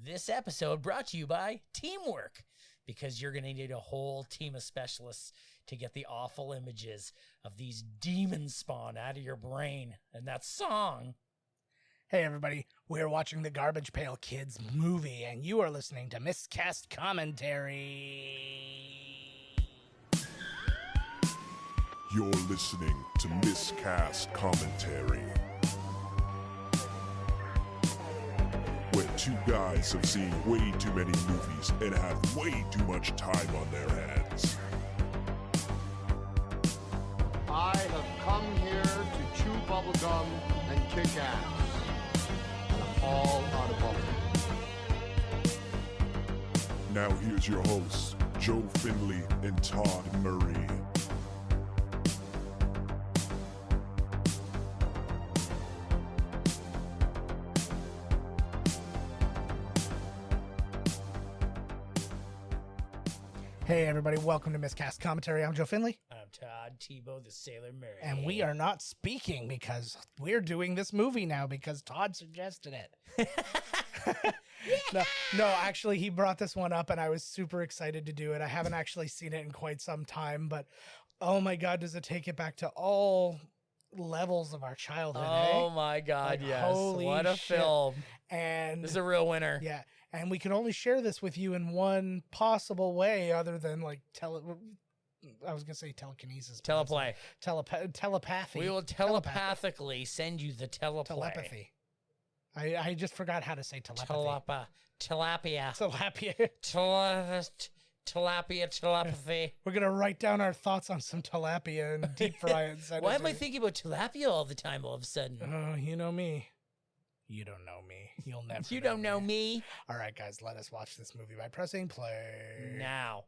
This episode brought to you by Teamwork, because you're going to need a whole team of specialists to get the awful images of these demons spawn out of your brain. And that song. Hey everybody, we're watching the Garbage Pail Kids movie, and you are listening to Miscast Commentary. You're listening to Miscast Commentary, where two guys have seen way too many movies and have way too much time on their hands. I have come here to chew bubblegum and kick ass. And I'm all out of bubblegum. Now here's your hosts, Joe Finley and Todd Murray. Hey everybody, welcome to Miscast Commentary. I'm Joe Finley. I'm Todd Tebow, the Sailor Mary. And we are not speaking because we're doing this movie now because Todd suggested it. No, actually, he brought this one up and I was super excited to do it. I haven't actually seen it in quite some time, but oh my God, does it take it back to all levels of our childhood. Oh my God, like, yes. Holy what a shit. film. And this is a real winner. Yeah. And we can only share this with you in one possible way other than like I was going to say telekinesis. Teleplay. Telepathy. We will telepathically send you the teleplay. Telepathy. I just forgot how to say telepathy. Tilapia. Telepathy. We're going to write down our thoughts on some tilapia and deep fry it. Why am I thinking about tilapia all the time all of a sudden? Oh, you know me. You don't know me. You'll never You don't know me. All right, guys, let us watch this movie by pressing play. Now.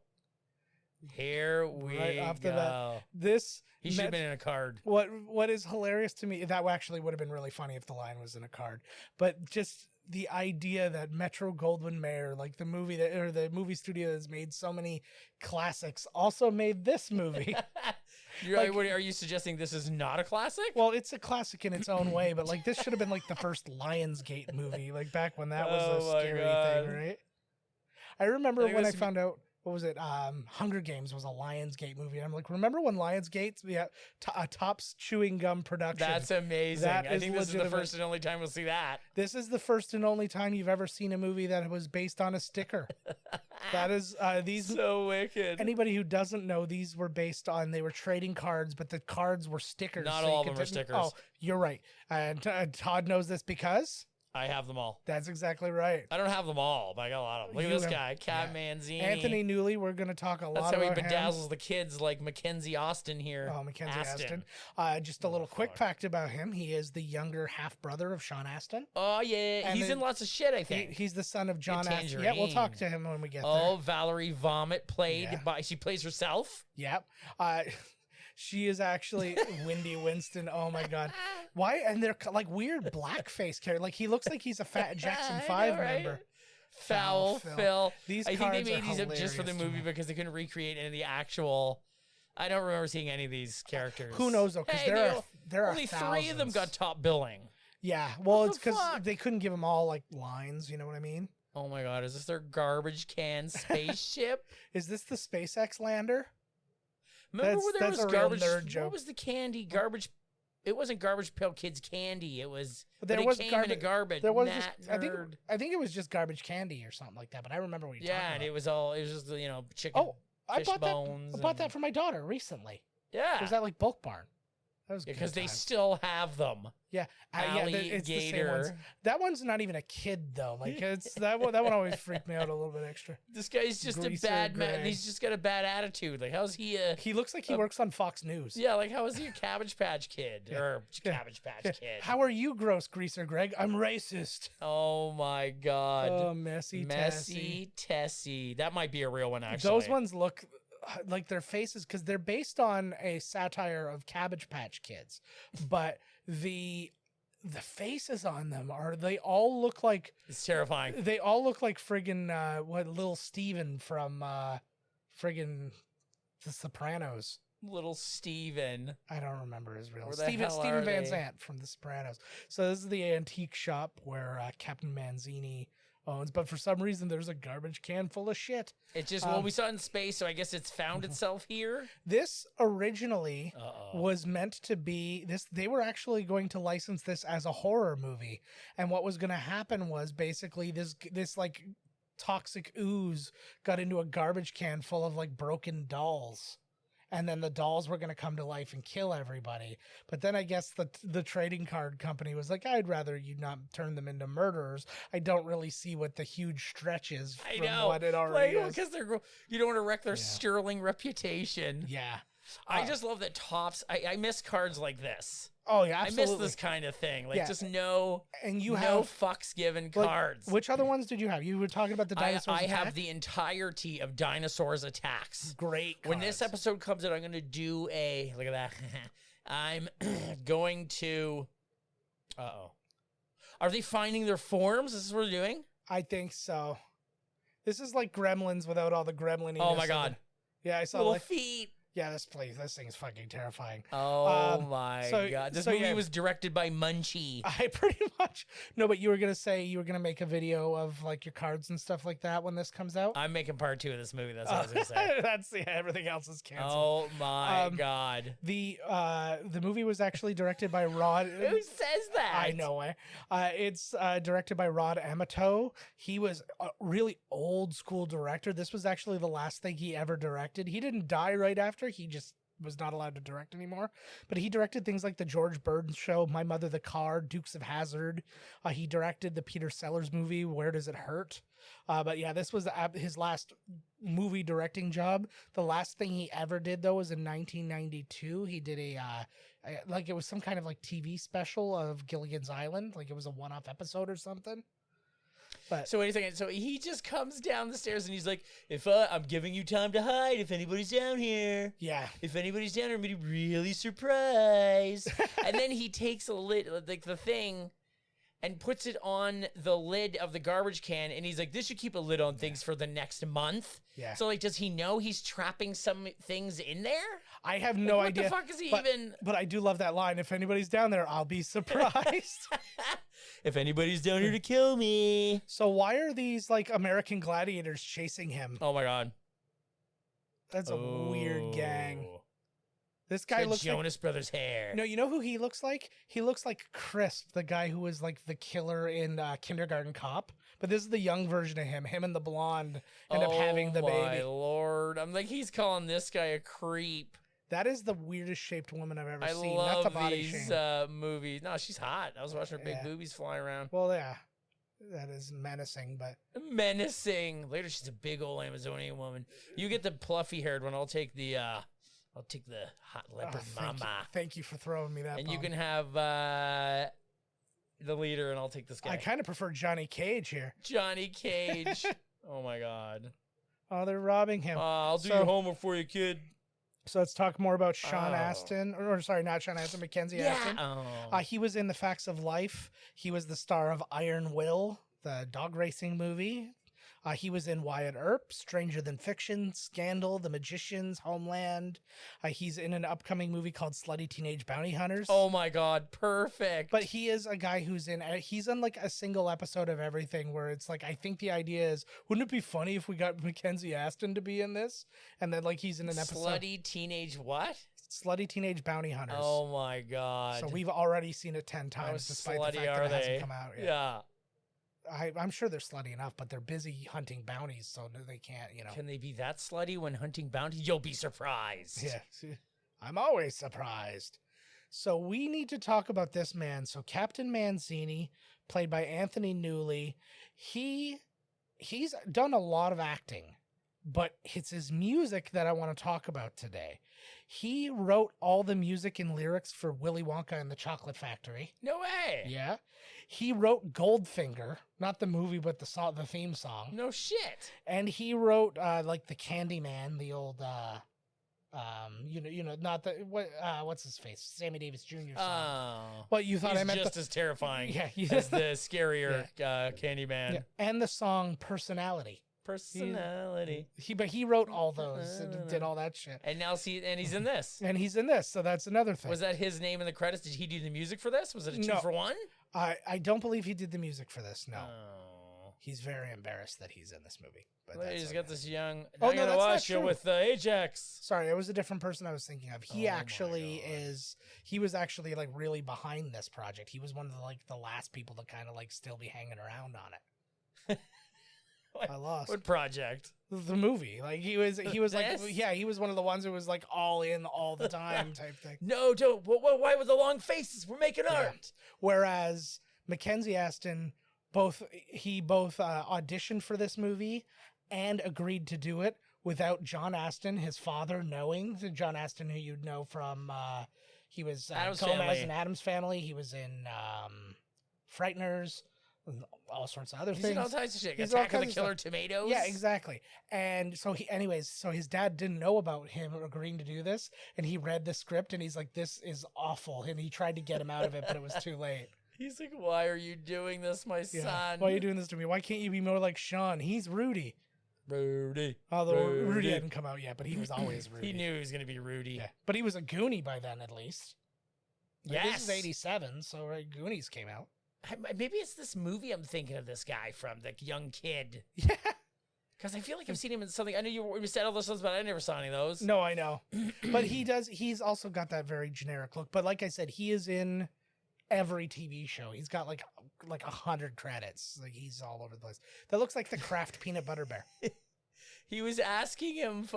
Here we right after go. That, he should have been in a card. What is hilarious to me, that actually would have been really funny if the line was in a card. But just the idea that Metro-Goldwyn-Mayer, like the movie studio that's made so many classics, also made this movie. Are you suggesting this is not a classic? Well, it's a classic in its own way, but like this should have been like the first Lionsgate movie, like back when that was a scary thing, right? I remember when I found out. What was it? Hunger Games was a Lionsgate movie. I'm like, remember when Lionsgate, Topps chewing gum production? That's amazing. I think this is the first and only time we'll see that. This is the first and only time you've ever seen a movie that was based on a sticker. That is these. So wicked. Anybody who doesn't know, these were based on. They were trading cards, but the cards were stickers. Not all of them are stickers. Oh, you're right. And Todd knows this because. I have them all. That's exactly right. I don't have them all, but I got a lot of them. Look at this guy, Mancini. Anthony Newley, we're going to talk a lot about him. That's how he bedazzles the kids like Mackenzie Astin here. Oh, Mackenzie Astin. Just a little quick fact about him. He is the younger half-brother of Sean Astin. Oh, yeah. He's in lots of shit, I think. He's the son of John Astin. Yeah, we'll talk to him when we get there. Oh, Valerie Vomit she plays herself? Yep. She is actually Wendy Winston. Oh my God. Why? And they're like weird blackface character. Like he looks like he's a fat Jackson 5 member. Foul Phil. I think they made these up just for the movie because they couldn't recreate any of the actual. I don't remember seeing any of these characters. Who knows though? Because there are only thousands. 3 of them got top billing. Yeah. Well, it's because they couldn't give them all like lines. You know what I mean? Oh my God. Is this their garbage can spaceship? Is this the SpaceX lander? Remember when there was garbage? What was the candy? Garbage. It wasn't Garbage Pail Kids candy. It was. There was came in a garbage. There was. I think it was just garbage candy or something like that. But I remember what you're talking about. Yeah, and it was just chicken. Oh, I bought bones that for my daughter recently. Yeah, it was at like Bulk Barn. That was because they still have them. Yeah, it's the same ones. That one's not even a kid though. Like it's that one always freaked me out a little bit extra. This guy's just a bad man. He's just got a bad attitude. Like how's he? He looks like he works on Fox News. Yeah, like how is he a Cabbage Patch Kid or Cabbage Patch Kid? How are you, gross greaser, Greg? I'm racist. Oh my God. Oh, messy Tessie. That might be a real one actually. Those ones look like their faces because they're based on a satire of Cabbage Patch Kids, but the faces on them they all look like it's terrifying. They all look like friggin' little Steven from friggin' The Sopranos. Little Steven. I don't remember his real name. Steven Van Zandt from The Sopranos. So this is the antique shop where Captain Mancini owns, but for some reason there's a garbage can full of shit. It's just, well, we saw it in space, so I guess it's found itself here. This originally was meant to be this. They were actually going to license this as a horror movie, and what was going to happen was basically this like toxic ooze got into a garbage can full of like broken dolls. And then the dolls were going to come to life and kill everybody. But then I guess the trading card company was like, I'd rather you not turn them into murderers. I don't really see what the huge stretch is from what it already is. Because you don't want to wreck their sterling reputation. Yeah. I just love that Topps. I miss cards like this. Oh, yeah, absolutely. I miss this kind of thing. Like, just no fucks given like, cards. Which other ones did you have? You were talking about the Dinosaurs I have the entirety of Dinosaurs Attacks. Great cards. When this episode comes out, I'm going to do a... Look at that. I'm going to... Uh-oh. Are they finding their forms? This is what they're doing? I think so. This is like Gremlins without all the gremlininess. Oh, my God. Yeah, I saw little feet. Yeah, this thing is fucking terrifying. Oh my God. This movie was directed by Munchie. I pretty much no, but you were gonna say you were gonna make a video of like your cards and stuff like that when this comes out. I'm making part 2 of this movie. That's what I was gonna say. That's everything else is canceled. Oh my God. The movie was actually directed by Rod. Who says that? I know. It's directed by Rod Amato. He was a really old school director. This was actually the last thing he ever directed. He didn't die right after. He just was not allowed to direct anymore. But he directed things like the George Burns Show, My Mother the Car, Dukes of Hazzard. He directed the Peter Sellers movie, Where Does It Hurt? But yeah, this was his last movie directing job. The last thing he ever did, though, was in 1992. He did it was some kind of like TV special of Gilligan's Island. Like it was a one-off episode or something. But so wait a second. So he just comes down the stairs and he's like, "If I'm giving you time to hide, if anybody's down here, if anybody's down here, I'm gonna be really surprised." And then he takes a lid, like the thing, and puts it on the lid of the garbage can, and he's like, "This should keep a lid on things for the next month." Yeah. So like, does he know he's trapping some things in there? I have no idea. What the fuck is he even? But I do love that line. If anybody's down there, I'll be surprised. If anybody's down here to kill me. So why are these like American gladiators chasing him? Oh my God. That's a weird gang. This guy looks Jonas like Brothers hair. No, you know who he looks like? He looks like Crisp, the guy who was like the killer in Kindergarten Cop. But this is the young version of him. Him and the blonde end up having the baby. Oh my Lord. I'm like, he's calling this guy a creep. That is the weirdest shaped woman I've ever seen. I love Not to body these movies. No, she's hot. I was watching her big boobies fly around. Well, yeah. That is menacing, but... Menacing. Later, she's a big old Amazonian woman. You get the fluffy-haired one. I'll take the hot leopard mama. Thank you for throwing me that. And you can have the leader, and I'll take this guy. I kind of prefer Johnny Cage here. Johnny Cage. Oh, my God. Oh, they're robbing him. I'll do your homework for you, kid. So let's talk more about Sean Astin, or sorry, not Sean Astin, Mackenzie Astin. He was in The Facts of Life. He was the star of Iron Will, the dog racing movie. He was in Wyatt Earp, Stranger Than Fiction, Scandal, The Magicians, Homeland. He's in an upcoming movie called Slutty Teenage Bounty Hunters. Oh my God, perfect. But he is a guy he's in like a single episode of everything where it's like, I think the idea is, wouldn't it be funny if we got Mackenzie Astin to be in this? And then like he's in an episode. Slutty Teenage what? Slutty Teenage Bounty Hunters. Oh my God. So we've already seen it 10 times despite the fact that it hasn't come out yet. Yeah. I'm sure they're slutty enough, but they're busy hunting bounties, so they can't, Can they be that slutty when hunting bounties? You'll be surprised. Yeah, I'm always surprised. So we need to talk about this man. So Captain Mancini, played by Anthony Newley, he's done a lot of acting, but it's his music that I want to talk about today. He wrote all the music and lyrics for Willy Wonka and the Chocolate Factory. No way. Yeah. He wrote Goldfinger, not the movie, but the theme song. No shit. And he wrote like the Candyman, the old not the what's his face, Sammy Davis Jr. song. Oh. Well, you thought he's I meant just as terrifying yeah, as the scarier Candyman. Yeah. And the song Personality. Personality. He wrote all those and did all that shit. And now he's in this. And he's in this, so that's another thing. Was that his name in the credits? Did he do the music for this? Was it a 2 for 1? I don't believe he did the music for this, no. Oh. he's very embarrassed that he's in this movie. But Well, he's got this young. Oh, I'm no, gonna that's not watch you true. with Ajax. Sorry, it was a different person I was thinking of. He Oh my actually God. is. He was actually like really behind this project. He was one of the last people to kind of like still be hanging around on it. I lost What project? the movie. Like he was like This? yeah, he was one of the ones who was like all in all the time type thing. No, don't. Why with the long faces? We're making Yeah. art. Whereas Mackenzie Astin both auditioned for this movie and agreed to do it without John Astin, his father, knowing. So John Astin, who you'd know from he was Addams Gomez Family. and Addams Family. He was in Frighteners, and all sorts of other He's things. in all types of shit. He's in all Attack of the kinds of Killer stuff. Tomatoes. Yeah, exactly. And so so his dad didn't know about him agreeing to do this, and he read the script and he's like, "This is awful," and he tried to get him out of it, but it was too late. He's like, why are you doing this, my Yeah. son? Why are you doing this to me? Why can't you be more like Sean? He's Rudy. Rudy? Although Rudy hadn't come out yet, but he was always Rudy. He knew he was going to be Rudy. Yeah. But he was a Goonie by then, at least. Like, Yes. This is 87, so Goonies came out. Maybe it's this movie I'm thinking of this guy from, the young kid. Yeah. Because I feel like I've seen him in something. I know you said all those ones, but I never saw any of those. No, I know. But he's also got that very generic look. But like I said, he is in every TV show. He's got like 100 credits. Like he's all over the place. That looks like the Kraft Peanut Butter Bear. He was asking him,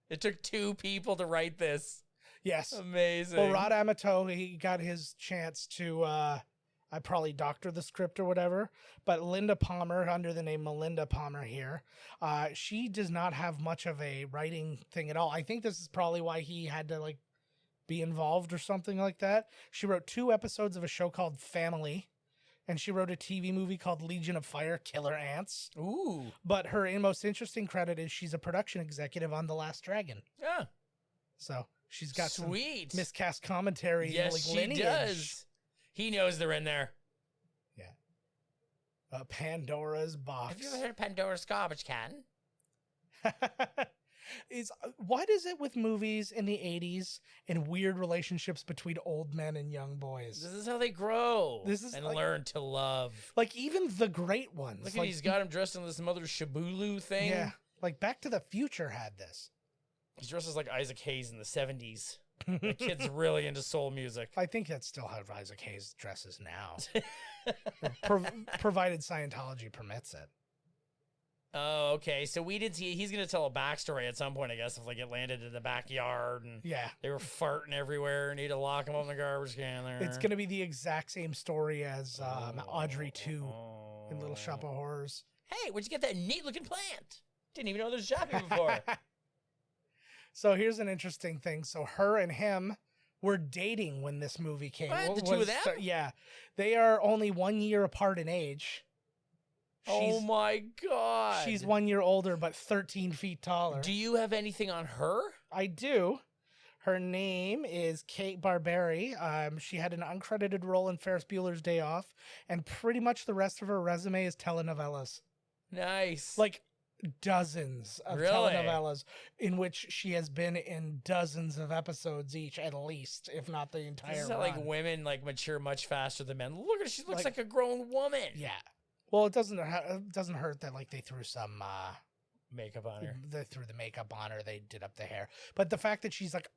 it took 2 people to write this. Yes. Amazing. Well, Rod Amato, he got his chance to I probably doctor the script or whatever. But Linda Palmer, under the name Melinda Palmer here, she does not have much of a writing thing at all. I think this is probably why he had to like be involved or something like that. She wrote 2 episodes of a show called Family, and she wrote a TV movie called Legion of Fire, Killer Ants. Ooh. But her most interesting credit is she's a production executive on The Last Dragon. Yeah. So she's got Sweet. some miscast commentary. Yes, like, she lineage. does. He knows they're in there. Yeah. Pandora's box. Have you ever heard of Pandora's Garbage Can? What is it with movies in the 80s and weird relationships between old men and young boys? This is how they grow. This is and like- learn to love. Like even the great ones. Look at like, he's got him dressed in this mother Shabulu thing. Yeah. Like Back to the Future had this. He's dressed as like Isaac Hayes in the 70s. The kid's really into soul music. I think that's still how Isaac Hayes dresses now. Provided Scientology permits it. Oh, okay. So we did see he's gonna tell a backstory at some point, I guess, if like it landed in the backyard and Yeah. they were farting everywhere and he had to lock him up in the garbage can there. It's going to be the exact same story as Audrey 2 in Little Shop of Horrors. Hey, where'd you get that neat looking plant? Didn't even know there was a shop here before. So here's an interesting thing. So her and him were dating when this movie came. What? The two of them? Yeah. They are only 1 year apart in age. Oh my god. She's 1 year older, but 13 feet taller. Do you have anything on her? I do. Her name is Kate Barberi. She had an uncredited role in Ferris Bueller's Day Off, and pretty much the rest of her resume is telenovelas. Nice. Like dozens of Really? telenovelas in which she has been in dozens of episodes each, at least, if not the entire this is how run. like women like mature much faster than men. Look at her, she looks Like- like a grown woman. Yeah. Well, it doesn't hurt that like they threw some Makeup on her. they threw the makeup on her, they did up the hair. But the fact that she's like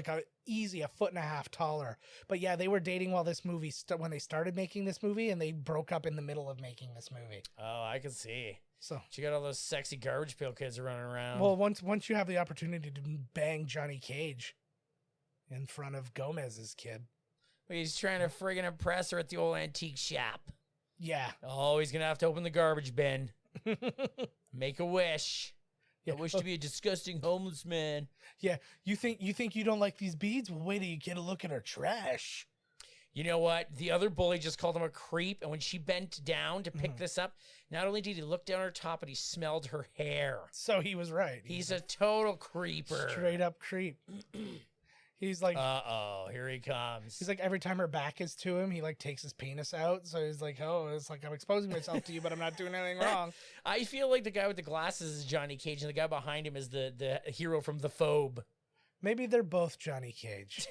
a easy 1.5 feet taller. But yeah, they were dating while this movie when they started making this movie, and they broke up in the middle of making this movie. Oh, I can see. So She got all those sexy Garbage Pail Kids running around. well, once you have the opportunity to bang Johnny Cage in front of Gomez's kid. He's trying to friggin' impress her at the old antique shop. Yeah. Oh, he's gonna have to open the garbage bin. Make a wish. Yeah. I wish to be a disgusting homeless man. Yeah, you think you don't like these beads? Well, wait till you get a look at her trash. You know what? The other bully just called him a creep, and when she bent down to pick this up, not only did he look down her top, but he smelled her hair. So he was right. He's a total creeper. straight up creep. He's like Uh-oh, here he comes. he's like every time her back is to him, he like takes his penis out. So he's like, oh, it's like I'm exposing myself to you, but I'm not doing anything wrong. I feel like the guy with the glasses is Johnny Cage, and the guy behind him is the hero from The Phobe. Maybe they're both Johnny Cage.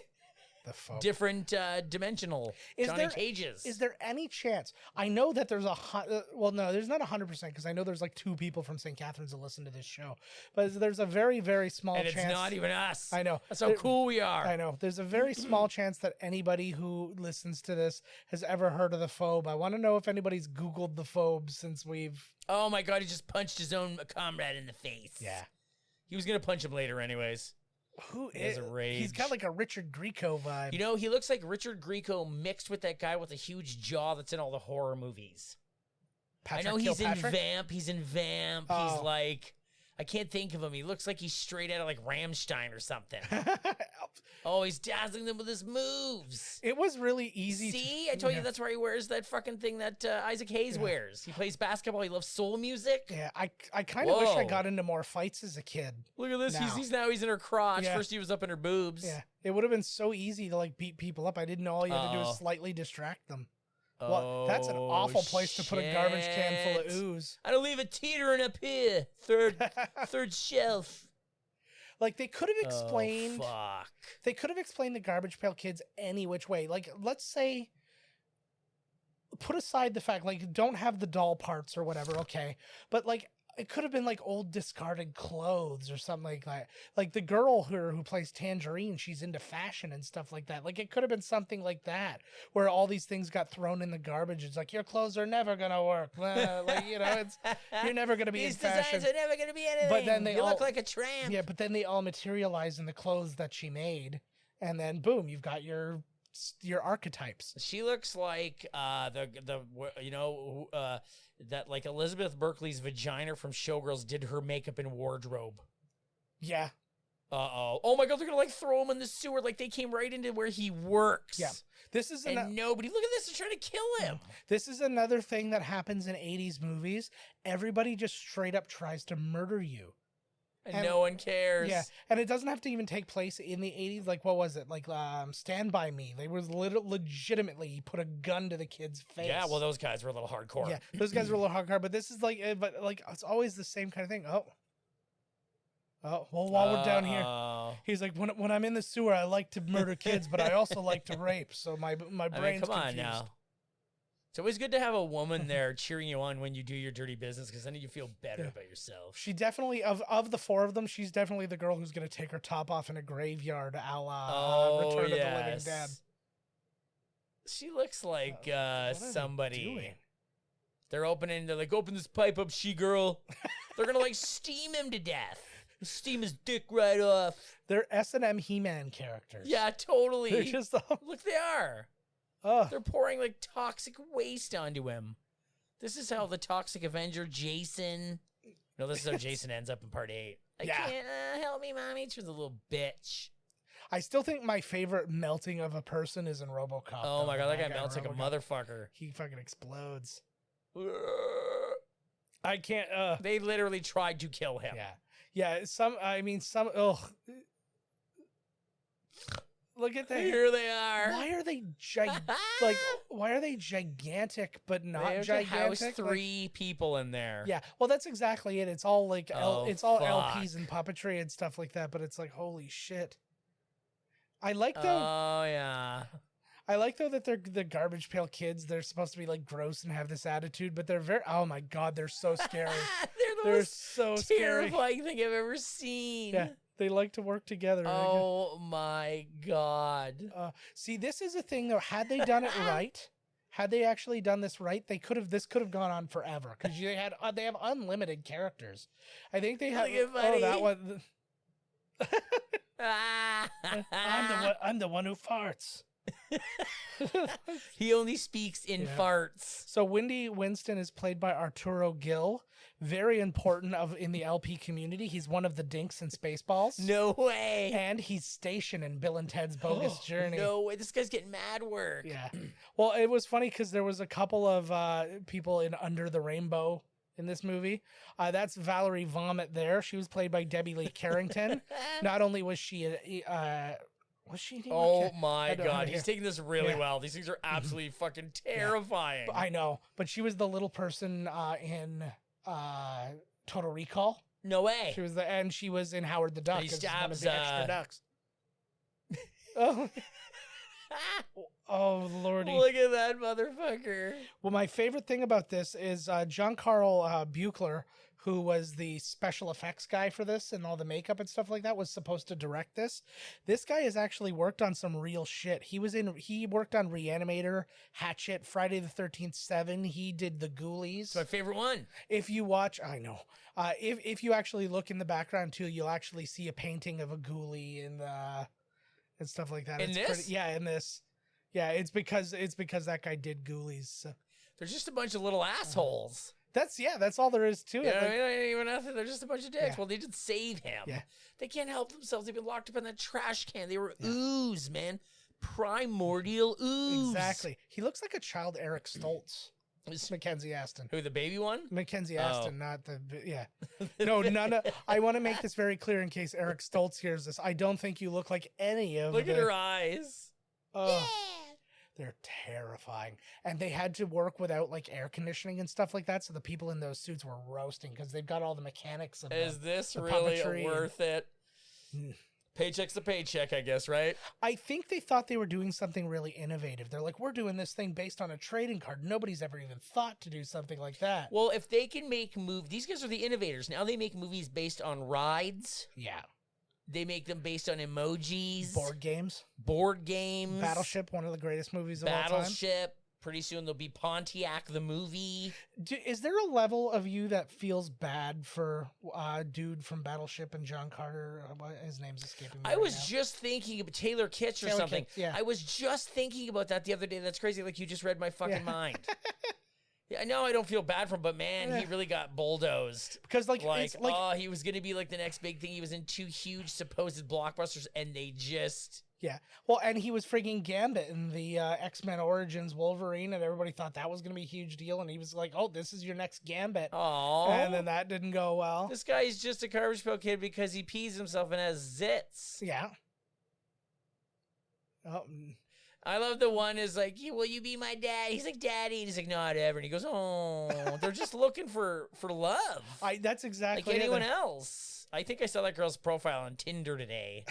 the faux. Different dimensional Johnny Cages. Is there any chance? I know that there's well, no, there's not 100% because I know there's like 2 people from St. Catharines that listen to this show, but there's a very, very small chance. And it's not even us. I know. That's how cool we are. I know. There's a very small chance that anybody who listens to this has ever heard of the phobe. I want to know if anybody's Googled the phobe since we've... Oh my God, he just punched his own comrade in the face. Yeah. He was going to punch him later anyways. Who He has a rage. He's got like a Richard Grieco vibe. You know, he looks like Richard Grieco mixed with that guy with a huge jaw that's in all the horror movies. Patrick I know he's Kilpatrick? in Vamp. He's in Vamp. Oh. He's like... I can't think of him. He looks like he's straight out of like Rammstein or something. Oh, he's dazzling them with his moves. It was really easy. See, I told you that's why he wears that fucking thing that Isaac Hayes wears. He plays basketball. He loves soul music. Yeah, I kind of wish I Whoa. got into more fights as a kid. Look at this. Now. He's in her crotch. Yeah. First he was up in her boobs. Yeah, it would have been so easy to like beat people up. I didn't know all you had to do Uh-oh. is slightly distract them. Well, that's an awful place to put a garbage can full of shit. ooze. I don't leave it teetering up here. Third shelf. Like they could have explained. Oh, fuck. They could have explained the Garbage Pail Kids any which way. Like, let's say, put aside the fact, like, don't have the doll parts or whatever, okay. But, like, it could have been, like, old discarded clothes or something like that. Like, the girl who plays Tangerine, she's into fashion and stuff like that. Like, it could have been something like that, where all these things got thrown in the garbage. It's like, your clothes are never going to work. Like, you know, you're never going to be in These fashion. designs are never going to be anything. But then you look like a tramp. Yeah, but then they all materialize in the clothes that she made. And then, boom, you've got your archetypes. She looks like that like Elizabeth Berkley's vagina from Showgirls did her makeup and wardrobe. Yeah. Oh my God, they're gonna like throw him in the sewer. Like they came right into where he works. Yeah. This is nobody. Look at this. They're trying to kill him. This is another thing that happens in 80s movies. Everybody just straight up tries to murder you. And no one cares. Yeah, and it doesn't have to even take place in the 80s. Like, what was it? Like, Stand By Me. They was legitimately put a gun to the kid's face. Yeah, well, those guys were a little hardcore. Yeah, those guys were a little hardcore. But this is like, it's always the same kind of thing. Oh, well, while we're down here, he's like, when I'm in the sewer, I like to murder kids, but I also like to rape. So my brain's come on confused. now. It's always good to have a woman there cheering you on when you do your dirty business because then you feel better about yourself. She definitely, of the 4 of them, she's definitely the girl who's going to take her top off in a graveyard a la Return of the Living Dead. She looks like What are they somebody. doing? They're like, open this pipe up, she-girl. They're going to like steam him to death. Steam his dick right off. They're S&M He-Man characters. Yeah, totally. They're just Look, they are. They're pouring like toxic waste onto him. This is how the Toxic Avenger Jason. No, this is how Jason ends up in part 8. I can't help me, mommy. She's a little bitch. I still think my favorite melting of a person is in RoboCop. Oh my God, that guy melts like a RoboCop. motherfucker. He fucking explodes. I can't. They literally tried to kill him. Yeah. Some. Ugh. Look at that. Here they are. Why are they why are they gigantic but not They have to gigantic? house 3 people in there. Yeah, well, that's exactly it. It's all like it's all fuck. LPs and puppetry and stuff like that. But it's like, holy shit. I like though. Oh yeah. I like though that they're the Garbage Pail Kids. They're supposed to be like gross and have this attitude, but they're very. Oh my God, they're so scary. they're so terrifying thing I've ever seen. Yeah, they like to work together. Oh my God. See, this is a thing though. Had they done it right, had they actually done this right, this could have gone on forever because they have unlimited characters. I think they have. Oh, that one. I'm the one who farts. He only speaks in farts. So Windy Winston is played by Arturo Gil. Very important in the LP community. He's one of the dinks in Spaceballs. No way. And he's Station in Bill and Ted's Bogus Journey. No way. This guy's getting mad work. Yeah. Well, it was funny because there was a couple of people in Under the Rainbow in this movie. That's Valerie Vomit there. She was played by Debbie Lee Carrington. Not only was she was she? Oh my God. He's taking this really well. These things are absolutely fucking terrifying. Yeah. I know. But she was the little person in Total Recall. No way. She was in Howard the Duck. He as one stabs of the extra ducks. Oh, Lordy. Look at that motherfucker. Well, my favorite thing about this is John Carl Buechler, who was the special effects guy for this and all the makeup and stuff like that, was supposed to direct this. This guy has actually worked on some real shit. He worked on Reanimator, Hatchet, Friday the 13th, 7. He did The Ghoulies. It's my favorite one. If you watch, I know. If you actually look in the background too, you'll actually see a painting of a ghoulie and stuff like that. In this? In this. Yeah, it's because that guy did Ghoulies. So. They're just a bunch of little assholes. That's all there is to it. Yeah, they're just a bunch of dicks. Yeah. Well, they did save him. Yeah. They can't help themselves. They've been locked up in that trash can. They were ooze, man. Primordial ooze. Exactly. He looks like a child Eric Stoltz. Mackenzie Astin. Who, the baby one? Mackenzie Astin, not the, yeah. No, none of, I want to make this very clear in case Eric Stoltz hears this. I don't think you look like any of Look at her eyes. They're terrifying. And they had to work without like air conditioning and stuff like that. So the people in those suits were roasting because they've got all the mechanics of Is this the really puppetry worth it? Paycheck's a paycheck, I guess, right? I think they thought they were doing something really innovative. They're like, we're doing this thing based on a trading card. Nobody's ever even thought to do something like that. Well, if they can make these guys are the innovators. Now they make movies based on rides. Yeah. They make them based on emojis. Board games. Battleship, one of the greatest movies of all time. Battleship. Pretty soon there'll be Pontiac the movie. Is there a level of you that feels bad for dude from Battleship and John Carter? His name's escaping me. I was just thinking of Taylor Kitsch or something. Kitsch, yeah. I was just thinking about that the other day. That's crazy. Like you just read my fucking mind. Yeah, I know I don't feel bad for him, but man, he really got bulldozed. Because he was going to be like the next big thing. He was in 2 huge supposed blockbusters, and they just... Yeah. Well, and he was frigging Gambit in the X-Men Origins Wolverine, and everybody thought that was going to be a huge deal, and he was like, oh, this is your next Gambit. Oh. And then that didn't go well. This guy is just a Garbage Pail Kid because he pees himself and has zits. Yeah. Oh. I love the one is like, will you be my dad? He's like, daddy. And he's like, not ever. And he goes, oh, they're just looking for love. That's exactly like anyone else. I think I saw that girl's profile on Tinder today.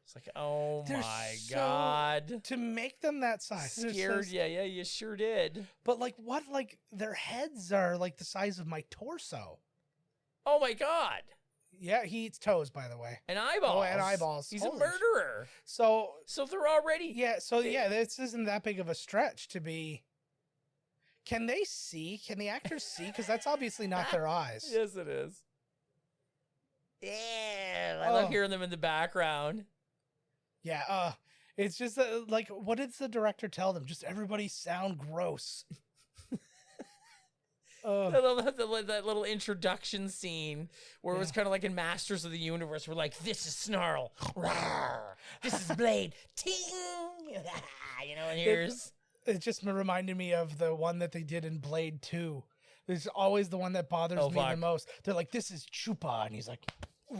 It's like, oh my God. To make them that size. Scared. Yeah, you sure did. But like what, like their heads are like the size of my torso. Oh my God. Yeah, he eats toes, by the way. And eyeballs. Oh, and eyeballs. He's a murderer. So they're already... Yeah, this isn't that big of a stretch to be... Can they see? Can the actors see? Because that's obviously not their eyes. Yes, it is. Yeah, I love hearing them in the background. Yeah, it's just like, what did the director tell them? Just everybody sound gross. That little introduction scene where it was kind of like in Masters of the Universe. We're like, this is Snarl. This is Blade. Ting. And here's... It just reminded me of the one that they did in Blade 2. It's always the one that bothers me the most. They're like, this is Chupa. And he's like...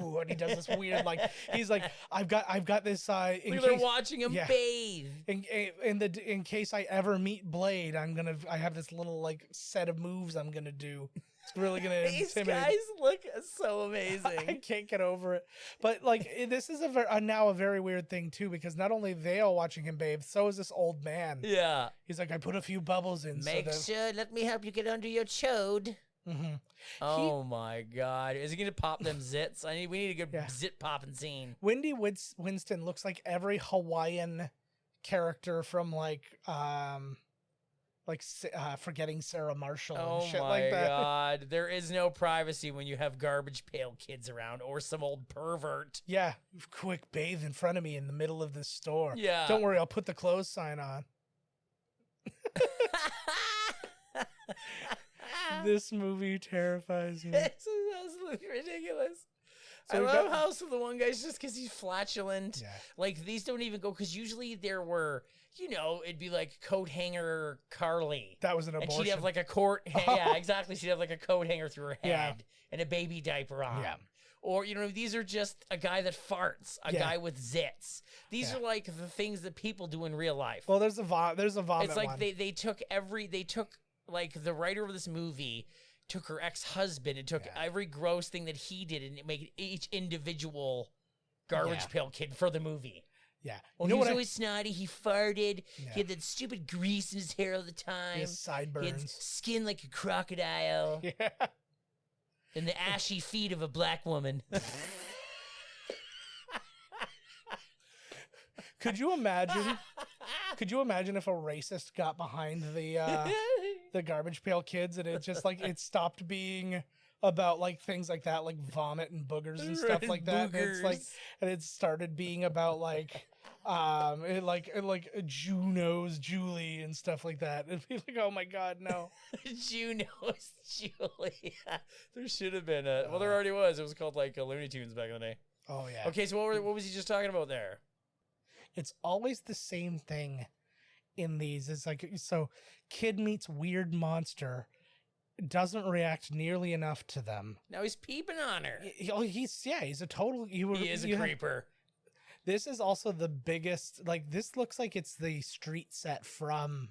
Ooh, and he does this weird, like, he's like, I've got this, they're watching him bathe. In case I ever meet Blade, I have this little, like, set of moves I'm gonna do. It's really gonna These intimidate. guys look so amazing. I can't get over it. But, like, this is now a very weird thing, too, because not only they all watching him bathe, so is this old man. Yeah. He's like, I put a few bubbles in. Let me help you get under your chode. Mm-hmm. Oh my God! Is he gonna pop them zits? We need a good zit popping scene. Wendy Winston looks like every Hawaiian character from Forgetting Sarah Marshall and shit like that. Oh my God! There is no privacy when you have Garbage Pail Kids around or some old pervert. Yeah, quick bathe in front of me in the middle of this store. Yeah, don't worry, I'll put the clothes sign on. This movie terrifies me. It's absolutely ridiculous. So I love how the one guy's just because he's flatulent. Yeah. Like, these don't even go, because usually there were, it'd be like coat hanger Carly. That was an abortion. And she'd have like a yeah, exactly. She'd have like a coat hanger through her head and a baby diaper on. Yeah. Or, these are just a guy that farts, a guy with zits. These are like the things that people do in real life. Well, there's a vomit. It's like one. they took like the writer of this movie took her ex-husband and took every gross thing that he did and made each individual Garbage Pail Kid for the movie. Yeah. Well, You know he was what always snotty. He farted. Yeah. He had that stupid grease in his hair all the time. His He had sideburns. skin like a crocodile. Yeah. And the ashy feet of a black woman. Could you imagine? Could you imagine if a racist got behind the Garbage Pail Kids and it just like it stopped being about like things like that, like vomit and boogers and stuff Right, like that. And it's like, boogers. and it started being about like Juno's Julie and stuff like that. It'd be like, oh my god, no. Juno's Julie. There should have been a. Well, there already was. It was called like a Looney Tunes back in the day. Oh yeah. Okay, so what was he just talking about there? It's always the same thing in these. It's like, so kid meets weird monster, doesn't react nearly enough to them. Now he's peeping on her. He's a total. He is a creeper. This is also the biggest. Like, this looks like it's the street set from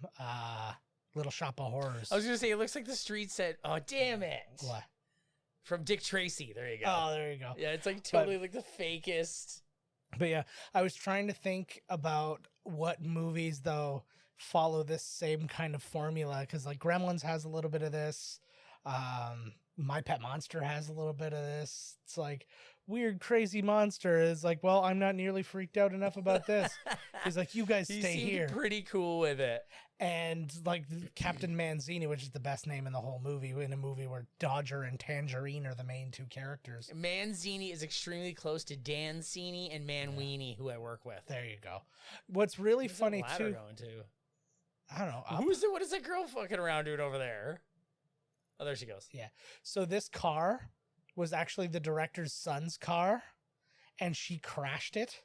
Little Shop of Horrors. I was gonna say it looks like the street set. Oh damn it! What? From Dick Tracy. There you go. Oh, there you go. Yeah, it's like totally like the fakest. But yeah, I was trying to think about what movies though follow this same kind of formula, because like Gremlins has a little bit of this. My Pet Monster has a little bit of this. It's like weird, crazy monster is like, well, I'm not nearly freaked out enough about this. He's like, you guys He stay seemed here. pretty cool with it. And like Captain Mancini, which is the best name in the whole movie, in a movie where Dodger and Tangerine are the main two characters. Mancini is extremely close to Dan Cini and Manweenie, who I work with. There you go. What's really Who's funny that ladder too. going to? I don't know. What is that girl fucking around doing over there? Oh, there she goes. Yeah. So this car was actually the director's son's car, and she crashed it.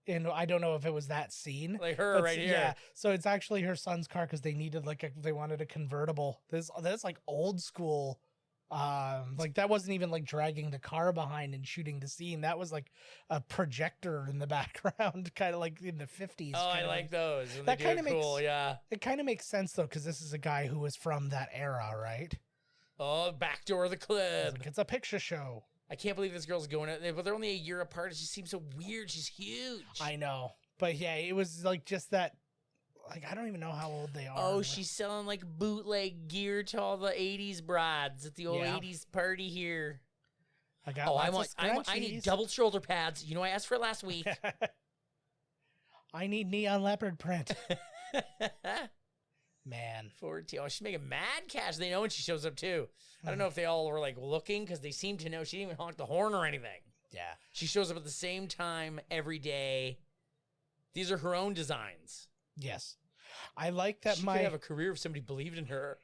And I don't know if it was that scene. Like her right here. Yeah. So it's actually her son's car because they needed they wanted a convertible. That's like old school. Like that wasn't even like dragging the car behind and shooting the scene. That was like a projector in the background, kind of like in the 50s. Oh, I like those. When That they do it kinda cool, yeah. It kind of makes sense though, because this is a guy who was from that era, right? Oh, backdoor of the club. It's a picture show. I can't believe this girl's going out there, but they're only a year apart. It just seems so weird. She's huge. I know. But yeah, it was like just that, like, I don't even know how old they are. Oh, she's selling like bootleg gear to all the 80s brides at the old Yeah. 80s party here. I got Oh, lots of I need scrunchies. double shoulder pads. You know, I asked for it last week. I need neon leopard print. Man. 14. Oh, she's making mad cash. They know when she shows up too. I don't know if they all were like looking because they seem to know. She didn't even honk the horn or anything. Yeah. She shows up at the same time every day. These are her own designs. Yes. I like that She could have a career if somebody believed in her.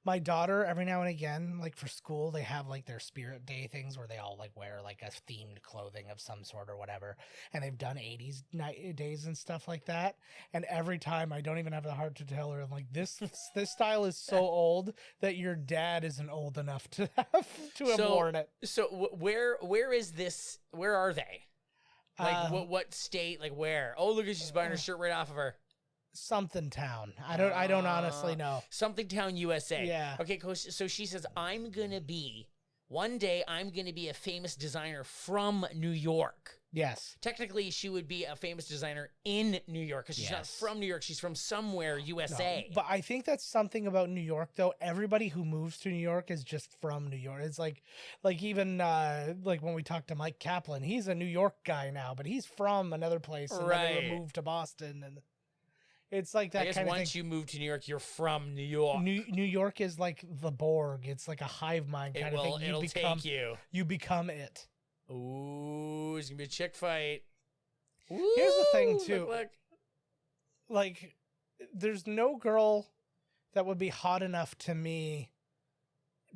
my daughter, every now and again, like for school, they have like their spirit day things where they all like wear like a themed clothing of some sort or whatever. And they've done 80s days and stuff like that. And every time I don't even have the heart to tell her, I'm like, this style is so old that your dad isn't old enough to have worn it. So where is this? Where are they? Like what state? Like where? Oh, look at she's buying her shirt right off of her. Something town. I don't honestly know. Something Town, USA. Yeah. Okay, so she says, one day I'm going to be a famous designer from New York. Yes. Technically, she would be a famous designer in New York because she's not from New York. She's from somewhere, USA. No, but I think that's something about New York, though. Everybody who moves to New York is just from New York. It's like even like when we talked to Mike Kaplan, he's a New York guy now, but he's from another place and then he moved to Boston, and it's like that. I guess kind of once thing. you move to New York, you're from New York. New York is like the Borg. It's like a hive mind kind of thing. It'll take you. You become it. Ooh, it's gonna be a chick fight. Here's the thing, Ooh, too. look. Like, there's no girl that would be hot enough to me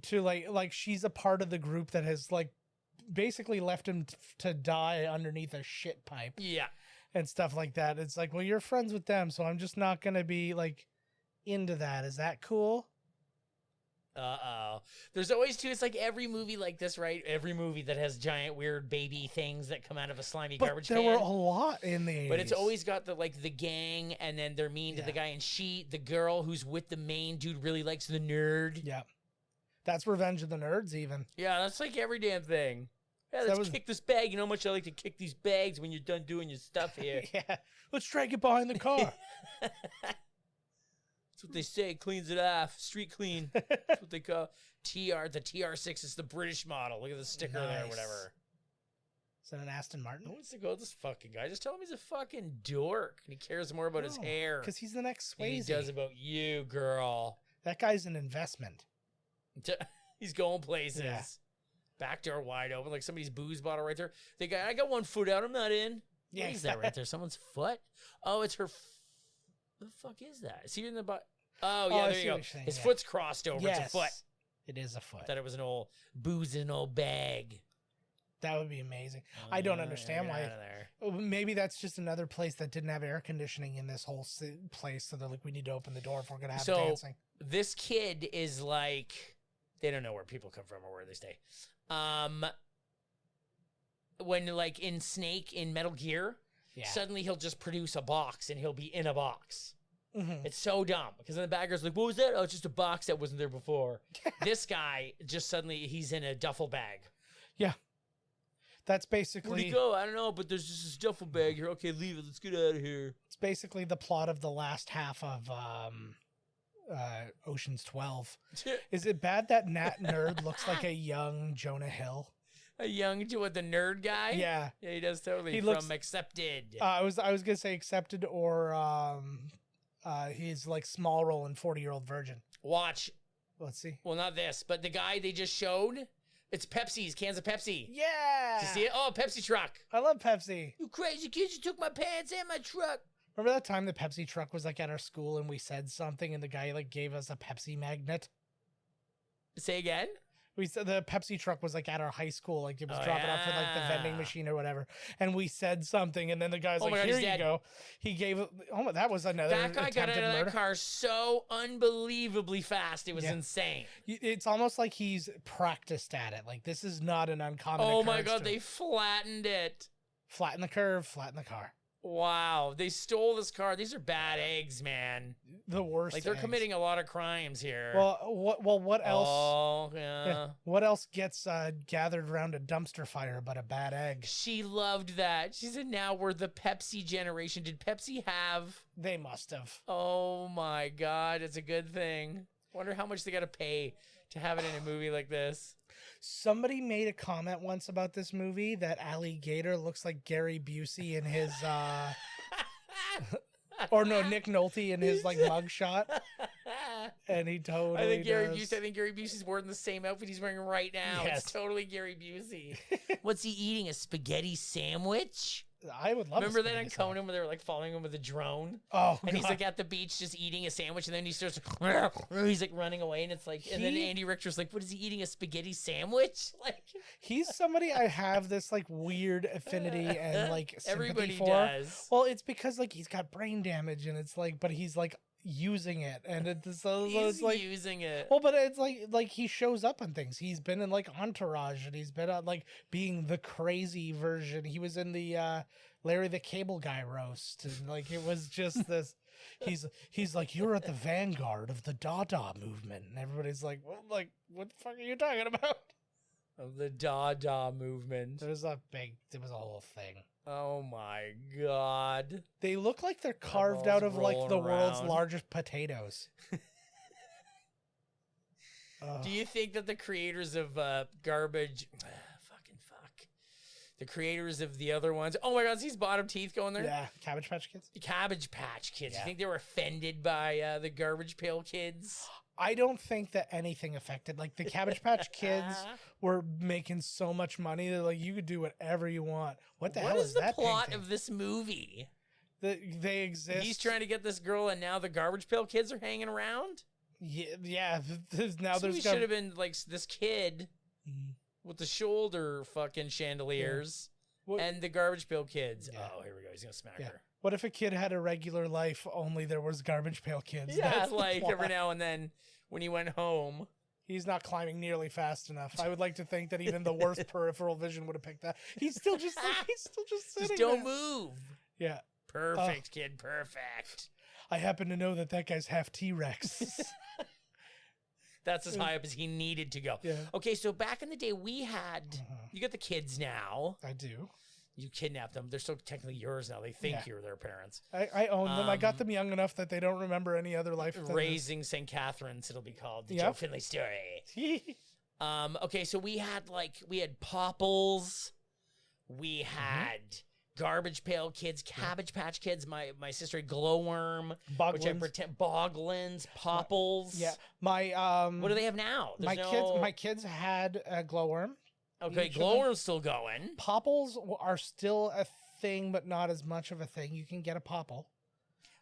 to like she's a part of the group that has like basically left him to die underneath a shit pipe. Yeah. And stuff like that. It's like, well, you're friends with them, so I'm just not gonna be like into that. Is that cool? There's always it's like every movie like this, right? Every movie that has giant weird baby things that come out of a slimy garbage can. There were a lot in the 80s. But it's always got the gang, and then they're mean to the guy, and the girl who's with the main dude really likes the nerd. Yeah. That's Revenge of the Nerds even. Yeah, that's like every damn thing. Yeah, let's kick this bag. You know how much I like to kick these bags when you're done doing your stuff here. Yeah. Let's drag it behind the car. That's what they say. Cleans it off. Street clean. That's what they call TR. The TR6 is the British model. Look at the sticker there or whatever. Is that an Aston Martin? Who wants to go with this fucking guy? Just tell him he's a fucking dork. And he cares more about his hair. Because he's the next Swayze. than he does about you, girl. That guy's an investment. He's going places. Yeah. Back door wide open, like somebody's booze bottle right there. The guy, I got 1 foot out. I'm not in. Yeah, what is that right there? Someone's foot? Oh, it's her. The fuck is that? Is he in the butt? Oh, yeah, there you go. His foot's crossed over. Yes, it's a foot. It is a foot. I thought it was an old booze in an old bag. That would be amazing. I don't understand why. Maybe that's just another place that didn't have air conditioning in this whole place. So they're like, we need to open the door if we're going to have dancing. This kid is like, they don't know where people come from or where they stay. When like in Snake in Metal Gear, suddenly he'll just produce a box and he'll be in a box. Mm-hmm. It's so dumb because then the bad guy's like, what was that? Oh, it's just a box that wasn't there before. This guy just suddenly he's in a duffel bag. Yeah. That's basically... Where'd he go? I don't know, but there's just this duffel bag here. Okay, leave it. Let's get out of here. It's basically the plot of the last half of Ocean's 12. Is it bad that Nat Nerd looks like a young Jonah Hill? A young, what, the nerd guy? Yeah. Yeah, he does totally. He looks, Accepted. I was going to say Accepted or he's like small role in 40-Year-Old Virgin. Watch. Let's see. Well, not this, but the guy they just showed... It's Pepsi's, cans of Pepsi. Yeah. Did you see it? Oh, Pepsi truck. I love Pepsi. You crazy kids, you took my pants and my truck. Remember that time the Pepsi truck was like at our school and we said something and the guy like gave us a Pepsi magnet? Say again? We said the Pepsi truck was like at our high school, like it was dropping off for like the vending machine or whatever. And we said something and then the guy's like, here you go. He gave it. Oh, that was another That guy got out of that car so unbelievably fast. It was insane. It's almost like he's practiced at it. Like this is not an uncommon occurrence. Oh my God, they flattened it. Flatten the curve, flatten the car. Wow, they stole this car. These are bad eggs, man. The worst. Like they're committing a lot of crimes here. Well, what else? Oh, yeah. What else gets gathered around a dumpster fire but a bad egg? She loved that. She said, "Now we're the Pepsi generation." Did Pepsi have? They must have. Oh my God, it's a good thing. Wonder how much they got to pay to have it in a movie like this. Somebody made a comment once about this movie that Alligator looks like Gary Busey in his, or no, Nick Nolte in his like mugshot, and he totally. I think Gary Busey's wearing the same outfit he's wearing right now. Yes. It's totally Gary Busey. What's he eating? A spaghetti sandwich? I would love. Remember that on Conan where they were like following him with a drone? Oh, and he's like at the beach just eating a sandwich, and then he starts. He's like running away, and it's like, and then Andy Richter's like, "What is he eating? A spaghetti sandwich?" Like he's somebody I have this like weird affinity and like sympathy everybody for. Does. Well, it's because like he's got brain damage, and it's like, but he's like using it, and it's so it's like using it. Well, but it's like he shows up on things. He's been in like Entourage, and he's been on like being the crazy version. He was in the Larry the Cable Guy roast, and like it was just this. He's like, you're at the vanguard of the Dada movement, and everybody's like, well, like what the fuck are you talking about? Of the Dada movement. It was a whole thing. Oh my God. They look like they're carved out of like the world's largest potatoes. Do you think that the creators of Garbage... The creators of the other ones... Oh my God, is these bottom teeth going there? Yeah, Cabbage Patch Kids. Cabbage Patch Kids. Yeah. You think they were offended by the Garbage Pail Kids? I don't think that anything affected. Like the Cabbage Patch Kids were making so much money that like you could do whatever you want. What the hell is that? What is the plot of this movie? They exist. He's trying to get this girl, and now the Garbage Pail Kids are hanging around. Yeah. Now there's should have been like this kid with the shoulder fucking chandeliers and the Garbage Pail Kids. Yeah. Oh, here we go. He's gonna smack her. What if a kid had a regular life, only there was Garbage Pail Kids? Yeah, that's like every now and then when he went home. He's not climbing nearly fast enough. I would like to think that even the worst peripheral vision would have picked that. He's still just sitting just don't move. Yeah. Perfect, kid. Perfect. I happen to know that guy's half T-Rex. That's as high up as he needed to go. Yeah. Okay, so back in the day, we had, you got the kids now. I do. You kidnapped them. They're still technically yours now. They think you're their parents. I own them. I got them young enough that they don't remember any other life. Raising St. Catherine's, it'll be called. The Joe Finley story. Okay, so we had Popples. We had Garbage Pail Kids, Cabbage Patch Kids. My sister had Glowworm, which I pretend Boglins, Popples. Yeah, my what do they have now? My kids had a Glowworm. Okay, Glowworm's still going. Popples are still a thing, but not as much of a thing. You can get a Popple.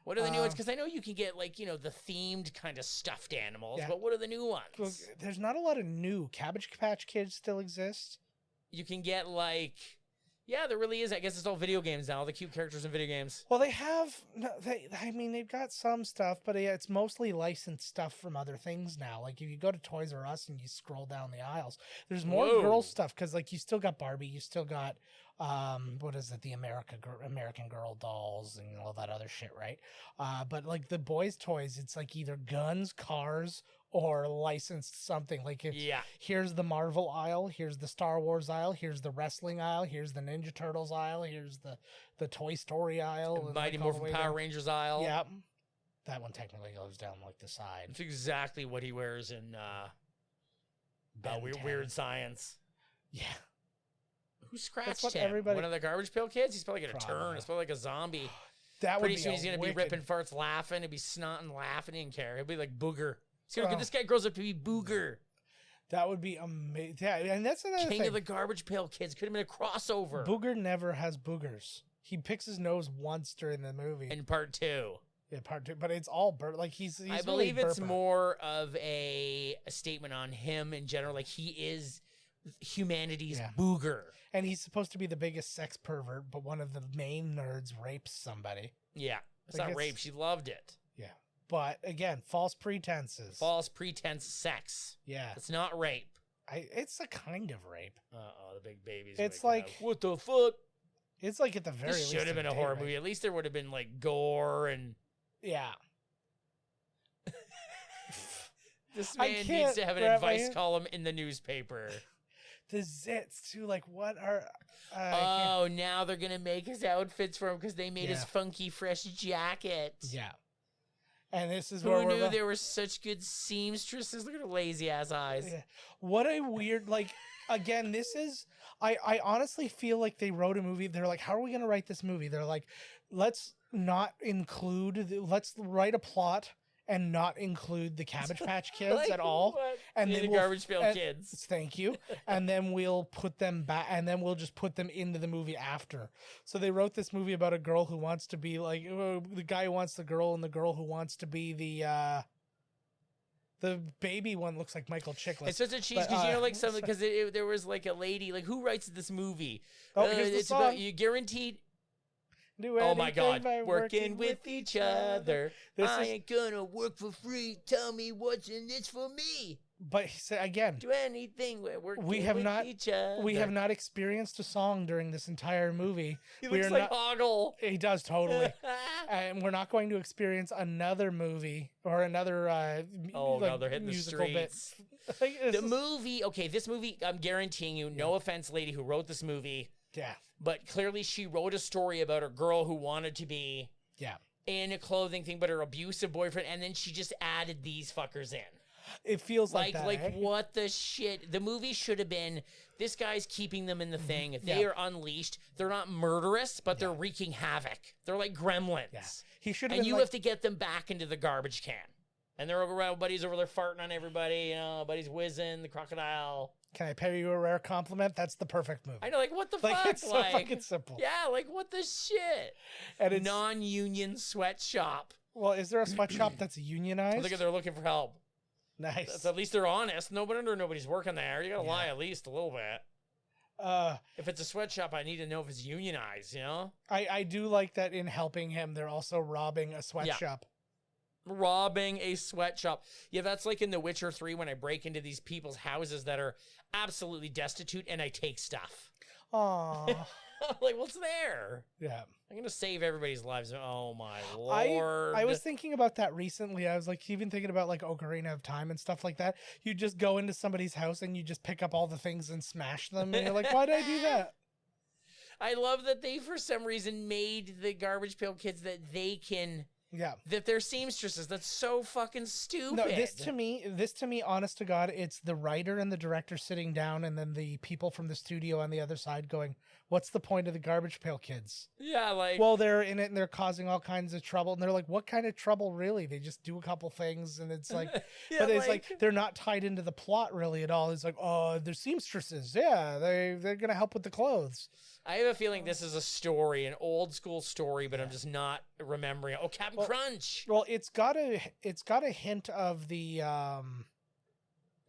What are the new ones? Because I know you can get the themed kind of stuffed animals, but what are the new ones? Well, there's not a lot of new. Cabbage Patch Kids still exist. You can get yeah, there really is. I guess it's all video games now. All the cute characters in video games. Well, they have. They've got some stuff, but it's mostly licensed stuff from other things now. Like if you go to Toys R Us and you scroll down the aisles, there's more girl stuff because you still got Barbie, you still got what is it? The American Girl dolls and all that other shit, right? But the boys' toys, it's either guns, cars, or licensed something. Here's the Marvel aisle, here's the Star Wars aisle, here's the wrestling aisle, here's the Ninja Turtles aisle, here's the Toy Story aisle, Mighty Morphin Power Rangers aisle. Yeah, that one technically goes down the side. It's exactly what he wears in Weird Science. Yeah. Who scratched him? One of the Garbage Pail Kids? He's probably going to turn. It's probably like a zombie. Pretty soon he's going to be ripping farts laughing. He'll be snotting laughing. He didn't care. He'll be like Booger. This guy grows up to be Booger. That would be amazing. Yeah, and that's another King thing. of the Garbage Pail Kids. Could have been a crossover. Booger never has boogers. He picks his nose once during the movie. In part 2. Yeah, part 2. But it's all he's I believe it's more of a statement on him in general. He is humanity's Booger. And he's supposed to be the biggest sex pervert, but one of the main nerds rapes somebody. Yeah. It's not rape. She loved it. Yeah. But again, false pretenses. False pretense sex. Yeah. It's not rape. It's a kind of rape. Uh-oh, the big babies. It's what the fuck? It's at the very least. This should have been a horror movie. At least there would have been gore and. Yeah. This man needs to have an advice column in the newspaper. The zits too, what are now they're gonna make his outfits for him because they made his funky fresh jacket. Yeah. And this is who knew there were such good seamstresses. Look at her lazy ass eyes. Yeah. What a weird again, this is I honestly feel like they wrote a movie. They're like, how are we gonna write this movie? They're like, let's write a plot and not include the Cabbage Patch Kids at all. What? And then the Garbage Pail Kids. Thank you. And then we'll put them back, and then we'll just put them into the movie after. So they wrote this movie about a girl who wants to be the guy who wants the girl, and the girl who wants to be the baby one looks like Michael Chiklis. It's such a cheese because because there was a lady who writes this movie. Here's the it's song. about you guaranteed. Oh my God! Working with each other. I ain't gonna work for free. Tell me what's in this for me. But he said again, do anything. We have not experienced a song during this entire movie. He looks like Hoggle. He does totally. And we're not going to experience another movie or another. Now they're hitting the streets. The movie. Okay, this movie. I'm guaranteeing you. No offense, lady who wrote this movie. Yeah. But clearly she wrote a story about a girl who wanted to be in a clothing thing, but her abusive boyfriend, and then she just added these fuckers in. It feels like that. What the shit? The movie should have been, this guy's keeping them in the thing. They are unleashed. They're not murderous, but they're wreaking havoc. They're like gremlins. Yeah. He should have. And you have to get them back into the garbage can. And they're around, buddies over there farting on everybody. Buddies whizzing, the crocodile. Can I pay you a rare compliment? That's the perfect movie. I know, what the fuck? It's so fucking simple. Yeah, what the shit? And it's non-union sweatshop. Well, is there a sweatshop that's unionized? Look at they're looking for help. Nice. At least they're honest. Nobody's working there. You gotta lie at least a little bit. If it's a sweatshop, I need to know if it's unionized, I do like that in helping him, they're also robbing a sweatshop. Robbing a sweatshop. Yeah, that's like in The Witcher 3 when I break into these people's houses that are absolutely destitute and I take stuff. Aww. Like, what's there? Yeah. I'm going to save everybody's lives. Oh, my Lord. I was thinking about that recently. I was like, even thinking about like Ocarina of Time and stuff like that. You just go into somebody's house and you just pick up all the things and smash them. And you're like, why did I do that? I love that they, for some reason, made the Garbage Pail Kids that they can... Yeah. That they're seamstresses. That's so fucking stupid. No, this to me, honest to God, it's the writer and the director sitting down and then the people from the studio on the other side going, what's the point of the Garbage Pail Kids? Yeah, like... Well, they're in it and they're causing all kinds of trouble. And they're like, what kind of trouble, really? They just do a couple things and it's like... yeah, but it's like, they're not tied into the plot really at all. It's like, oh, they're seamstresses. Yeah, they're going to help with the clothes. I have a feeling this is a story, an old school story, but I'm just not remembering. Oh, Captain Crunch. Well, it's got a hint of the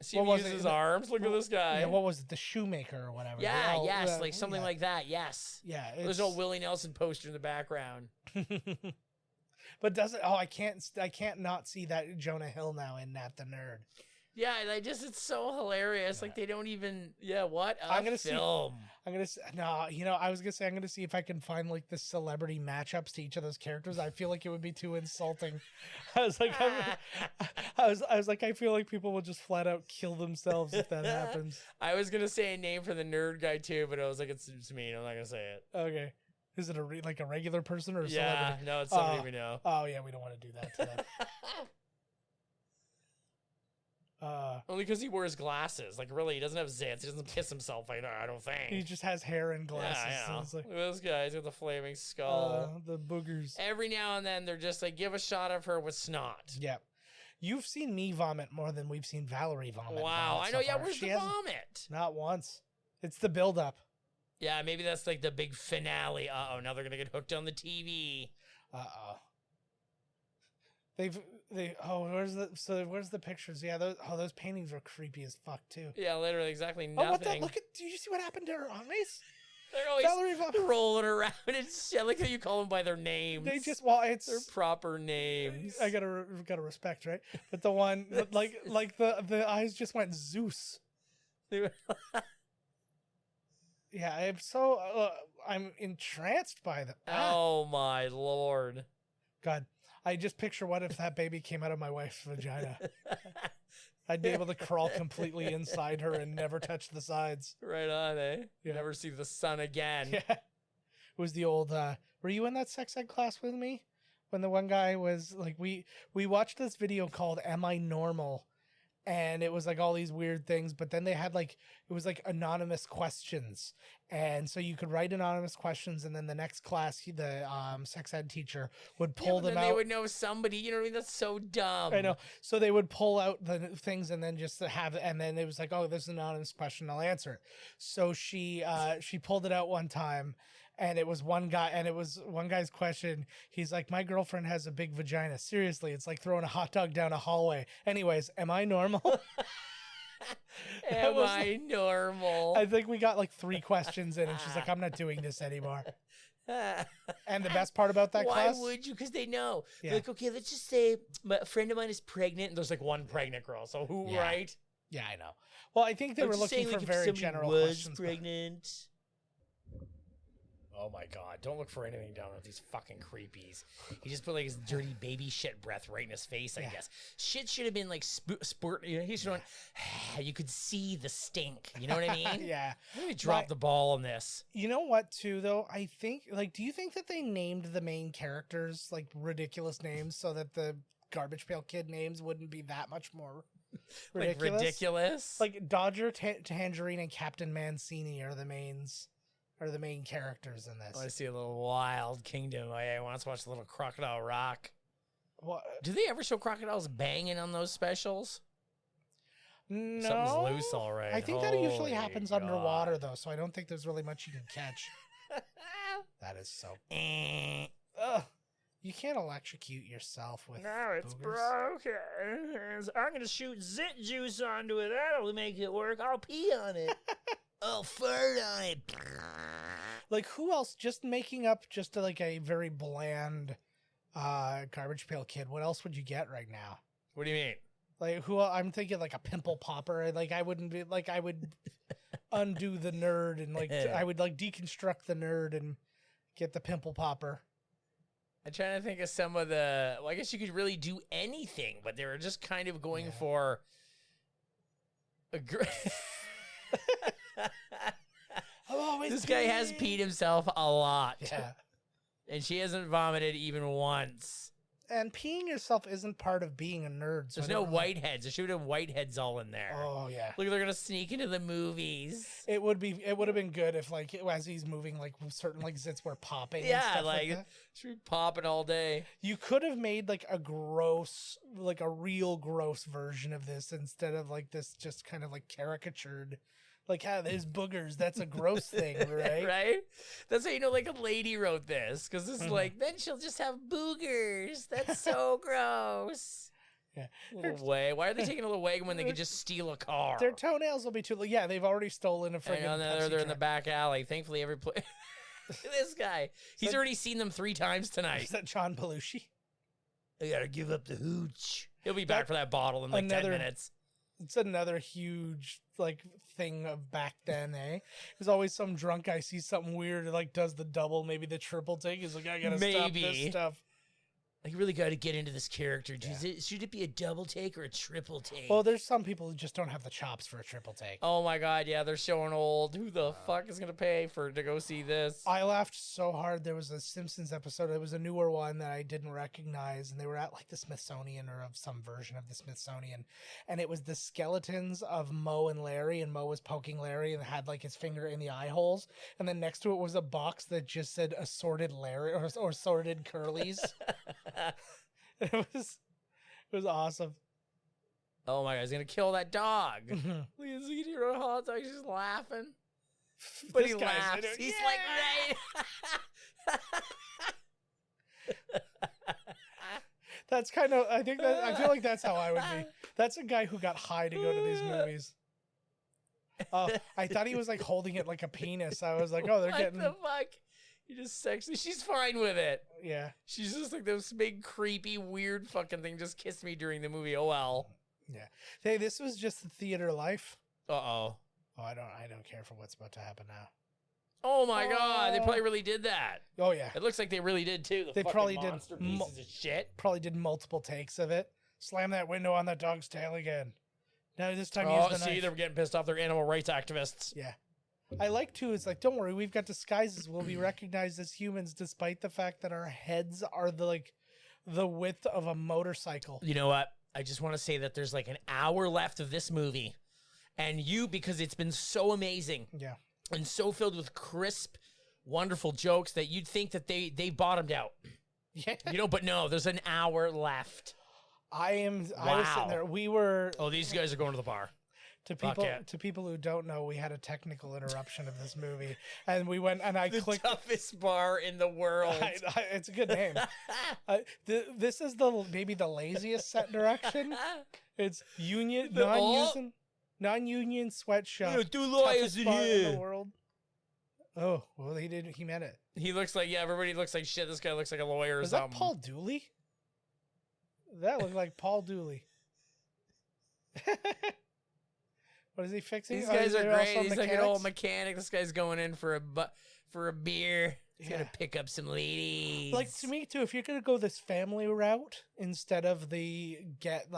See him use his arms. Look at this guy. Yeah, what was it? The shoemaker or whatever. Yeah, yes, like something like that. Yes. Yeah. There's no Willie Nelson poster in the background. But doesn't? Oh, I can't not see that Jonah Hill now in Nat the Nerd. Yeah, it's so hilarious. Like they don't even. Yeah, what? I'm gonna film. I'm gonna no. You know, I was gonna say I'm gonna see if I can find like the celebrity matchups to each of those characters. I feel like it would be too insulting. I was like, I was like, I feel like people will just flat out kill themselves if that happens. I was gonna say a name for the nerd guy too, but I was like, it's mean. I'm not gonna say it. Okay. Is it like a regular person or a celebrity? No, it's somebody we know. Oh yeah, we don't want to do that to them. Only because he wears glasses. Like, really, he doesn't have zits. He doesn't kiss himself. I don't think. He just has hair and glasses. Yeah, so like, look at this guy. He's got the flaming skull. The boogers. Every now and then, they're just like, give a shot of her with snot. Yeah. You've seen me vomit more than we've seen Valerie vomit. Wow. I know. So yeah, far. where's the vomit? Not once. It's the buildup. Yeah, maybe that's like the big finale. Uh-oh, now they're going to get hooked on the TV. Uh-oh. Where's the pictures? Yeah, those paintings are creepy as fuck too. Yeah, literally, exactly nothing. Oh, what the? Did you see what happened to her eyes? They're always rolling around and shit. I like how you call them by their names. They just, it's their proper names. I gotta respect, right? But the one, like the eyes just went Zeus. Yeah, I'm entranced by them. Oh my Lord. God. I just picture what if that baby came out of my wife's vagina. I'd be able to crawl completely inside her and never touch the sides. Right on, eh? Yeah. Never see the sun again. Yeah. It was the old, were you in that sex ed class with me? When the one guy was like, we watched this video called Am I Normal? And it was like all these weird things, but then they had it was like anonymous questions. And so you could write anonymous questions, and then the next class, the sex ed teacher would pull them out. They would know somebody, you know what I mean? That's so dumb. I know. So they would pull out the things and then just and then it was like, oh, this is an anonymous question, I'll answer it. So she pulled it out one time. And it was one guy's question. He's like, my girlfriend has a big vagina. Seriously, it's like throwing a hot dog down a hallway. Anyways, am I normal? Am I normal? I think we got like 3 questions in, and she's like, I'm not doing this anymore. And the best part about that class? Why would you? Because they know. Yeah. They're like, okay, let's just say a friend of mine is pregnant. And there's like one pregnant girl. So who, right? Yeah, I know. Well, I think they were looking for very general questions. Pregnant. Oh my God, don't look for anything down with these fucking creepies. He just put like his dirty baby shit breath right in his face, I guess. Shit should have been like spurt. You know, he should have you could see the stink. You know what I mean? Yeah. Maybe drop the ball on this. You know what, too, though? I think, do you think that they named the main characters like ridiculous names so that the Garbage Pail Kid names wouldn't be that much more ridiculous? Like ridiculous? Like Dodger, Tangerine, and Captain Mancini are the main characters in this. I see a little Wild Kingdom. I want to watch a little Crocodile Rock. What? Do they ever show crocodiles banging on those specials? No. Something's loose, all right. I think that usually happens underwater, though, so I don't think there's really much you can catch. That is so... Ugh. You can't electrocute yourself with it's boogers. broken. I'm going to shoot zit juice onto it. That'll make it work. I'll pee on it. I'll fart on it. Like, who else? Just making up just like a very bland Garbage Pail Kid. What else would you get right now? What do you mean? Like, who? I'm thinking like a pimple popper. Like, I wouldn't be like, I would undo the nerd and like I would like deconstruct the nerd and get the pimple popper. I'm trying to think of some of the. Well, I guess you could really do anything, but they were just kind of going for a. This guy has peed himself a lot. Yeah. And she hasn't vomited even once. And peeing yourself isn't part of being a nerd. So there's no whiteheads. There should have been whiteheads all in there. Oh yeah. Look, they're gonna sneak into the movies. It would have been good if like as he's moving, like certain like zits were popping. Yeah, and stuff like should be popping all day. You could have made like a gross, like a real gross version of this instead of like this just kind of like caricatured. Like, there's boogers. That's a gross thing, right? Right? That's how you know, like, a lady wrote this. Because it's like, then she'll just have boogers. That's so gross. Yeah. Why are they taking a little wagon when they could just steal a car? Their toenails will be too... Yeah, they've already stolen a friggin' they're in the back alley. Thankfully, every place... This guy. He's already seen them 3 times tonight. Is that John Belushi? I gotta give up the hooch. He'll be back for that bottle in like 10 minutes. It's another huge like thing of back then, eh? There's always some drunk guy sees something weird and like does the double, maybe the triple take. He's like, I gotta stop this stuff. I really got to get into this character. Should it be a double take or a triple take? Well, there's some people who just don't have the chops for a triple take. Oh my god, yeah, they're showing old. Who the fuck is gonna pay to go see this? I laughed so hard. There was a Simpsons episode. It was a newer one that I didn't recognize, and they were at like the Smithsonian or of some version of the Smithsonian, and it was the skeletons of Moe and Larry, and Moe was poking Larry and had like his finger in the eye holes, and then next to it was a box that just said assorted Larry or assorted Curlies. It was awesome. Oh my god, he's gonna kill that dog. Look at this hero hot dog, he's just laughing. But he laughs. He's like, right. That's kind of, I feel like that's how I would be. That's a guy who got high to go to these movies. Oh, I thought he was like holding it like a penis. I was like, oh, they're getting. What the fuck? You just sexy. She's fine with it. Yeah. She's just like this big, creepy, weird fucking thing. Just kissed me during the movie. Oh well. Yeah. Hey, this was just the theater life. Uh-oh. Oh, I don't care for what's about to happen now. Oh my god, they probably really did that. Oh yeah. It looks like they really did too. They probably did pieces of shit. Probably did multiple takes of it. Slam that window on that dog's tail again. Now this time use the knife. They're getting pissed off. They're animal rights activists. Yeah. I like too, it's like, don't worry, we've got disguises. We'll be recognized as humans despite the fact that our heads are the width of a motorcycle. You know what? I just want to say that there's like an hour left of this movie. And because it's been so amazing. Yeah. And so filled with crisp, wonderful jokes that you'd think that they bottomed out. Yeah. But no, there's an hour left. I was sitting there. We were... Oh, these guys are going to the bar. To people who don't know, we had a technical interruption of this movie, and we went and I clicked the toughest bar in the world. It's a good name. This is maybe the laziest set direction. It's non-union sweatshop. Two lawyers in the world. Oh well, he meant it. He looks like everybody looks like shit. This guy looks like a lawyer or something. Is that Paul Dooley? That looked like Paul Dooley. What is he fixing? These guys are great. He's like an old mechanic. This guy's going in for a beer. He's gonna pick up some ladies. Like, to me too, if you're gonna go this family route instead of the get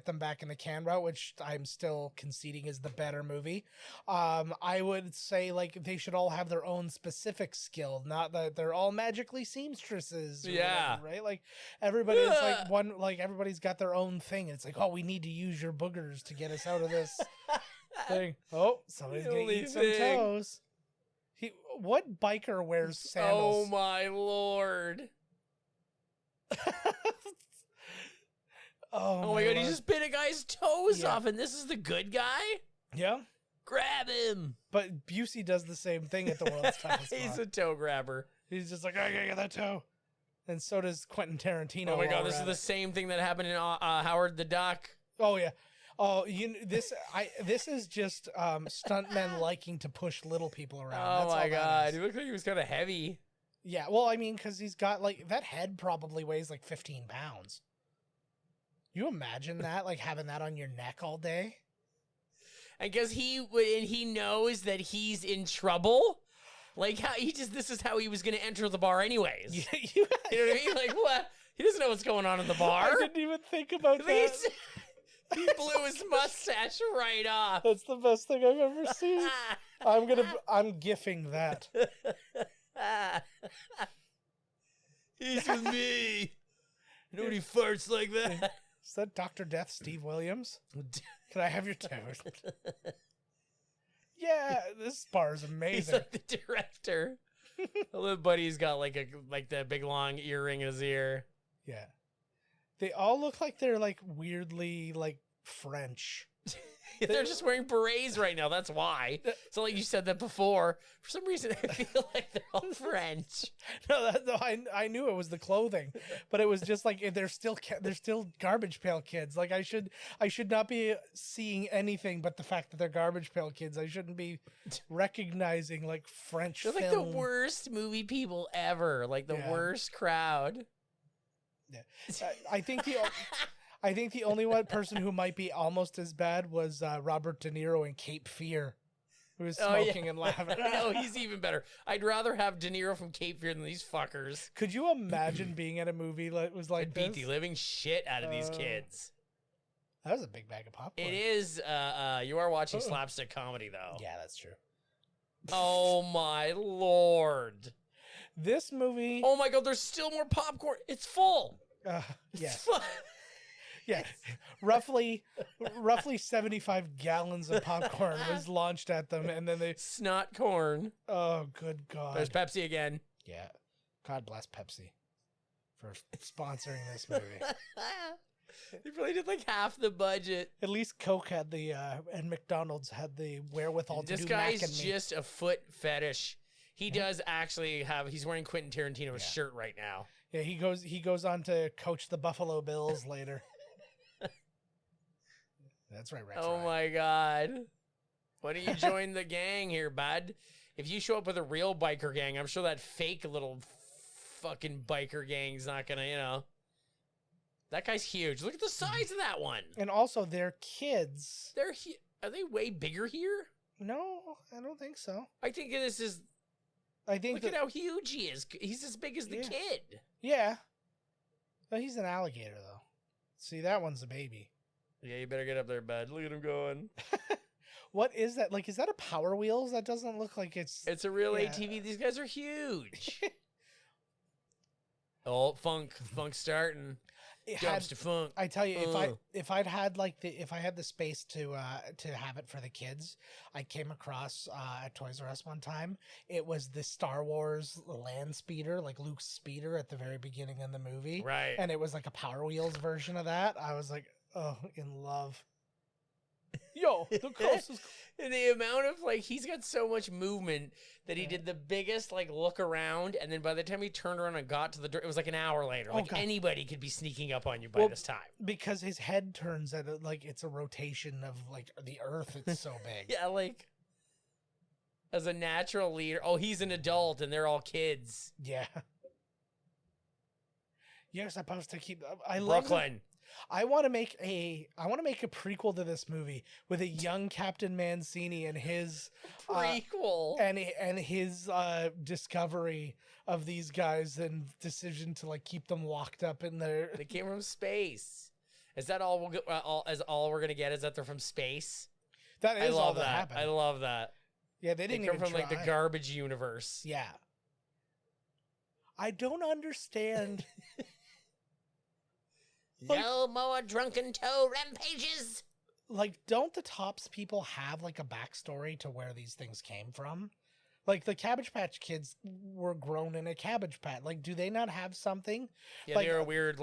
them back in the can route, which I'm still conceding is the better movie, I would say like they should all have their own specific skill, not that they're all magically seamstresses. Yeah. Whatever, right. Like everybody's everybody's got their own thing. It's like, oh, we need to use your boogers to get us out of this thing. Oh, somebody's gonna eat some toes. What biker wears sandals? Oh my lord. Oh my god, he just bit a guy's toes off, and this is the good guy? Yeah. Grab him. But Busey does the same thing at the world's toughest spot. He's a toe grabber. He's just like, I gotta get that toe. And so does Quentin Tarantino. Oh my god, this is the same thing that happened in Howard the Duck. Oh yeah. Oh, this is just stuntmen liking to push little people around. Oh my god, he looked like he was kind of heavy. Yeah, well, I mean, because he's got like that head probably weighs like 15 pounds. You imagine that, like having that on your neck all day? I guess he knows that he's in trouble. Like how this is how he was going to enter the bar anyways. You know what I mean? Like what? He doesn't know what's going on in the bar. I didn't even think about that. He blew his mustache right off. That's the best thing I've ever seen. I'm gifting that. He's with me. Nobody farts like that. Is that Dr. Death Steve Williams? Can I have your toast? Yeah, this bar is amazing. He's like the director. A little buddy's got like the big long earring in his ear. Yeah. They all look like they're like weirdly like French. They're just wearing berets right now. That's why. So like you said that before. For some reason, I feel like they're all French. No, I knew it was the clothing, but it was just like they're still Garbage Pail Kids. Like I should not be seeing anything but the fact that they're Garbage Pail Kids. I shouldn't be recognizing like French. They're like the worst movie people ever. Like the worst crowd. Yeah, I think the only one person who might be almost as bad was Robert De Niro in Cape Fear, who was smoking and laughing. No, he's even better. I'd rather have De Niro from Cape Fear than these fuckers. Could you imagine being at a movie that was like I'd beat the living shit out of these kids. That was a big bag of popcorn. It is. You are watching slapstick comedy, though. Yeah, that's true. Oh my lord! This movie. Oh my god! There's still more popcorn. It's full. Yeah. It's full. Yeah, roughly 75 gallons of popcorn was launched at them, and then they snot corn. Oh, good God! There's Pepsi again. Yeah, God bless Pepsi for sponsoring this movie. They probably did like half the budget. At least Coke had and McDonald's had the wherewithal to do This guy's Mac and Me. just a foot fetish. He does actually have. He's wearing Quentin Tarantino's shirt right now. Yeah, he goes on to coach the Buffalo Bills later. That's right, Rex. Oh my God. Why don't you join the gang here, bud? If you show up with a real biker gang, I'm sure that fake little fucking biker gang's not gonna, That guy's huge. Look at the size of that one. And also, their kids. Are they way bigger here? No, I don't think so. I think this is. Look at how huge he is. He's as big as the kid. Yeah. But he's an alligator, though. See, that one's a baby. Yeah, you better get up there, bud. Look at him going. What is that? Like, is that a Power Wheels? That doesn't look like it's... It's a real ATV. These guys are huge. Oh, funk starting. Dumpster funk. I tell you, if I had the space to have it for the kids, I came across at Toys R Us one time. It was the Star Wars land speeder, like Luke's speeder at the very beginning of the movie, right? And it was like a Power Wheels version of that. I was like, oh, in love. Yo, the closest. And the amount of he's got so much movement that he did the biggest look around, and then by the time he turned around and got to the door, it was like an hour later. Anybody could be sneaking up on you by this time. Because his head turns at it's a rotation of the Earth. It's so big. Yeah, as a natural leader. Oh, he's an adult and they're all kids. Yeah. You're supposed to keep. Brooklyn. I want to make a prequel to this movie with a young Captain Mancini and his prequel and his discovery of these guys and decision to keep them locked up in there. They came from space. Is that all we'll get? All we're gonna get is that they're from space. That is all that happened. I love that. Yeah, they didn't come even from try. the garbage universe. Yeah. I don't understand. No more drunken tow rampages. Don't the Tops people have a backstory to where these things came from? The Cabbage Patch Kids were grown in a cabbage patch. Do they not have something? Yeah, they're a weird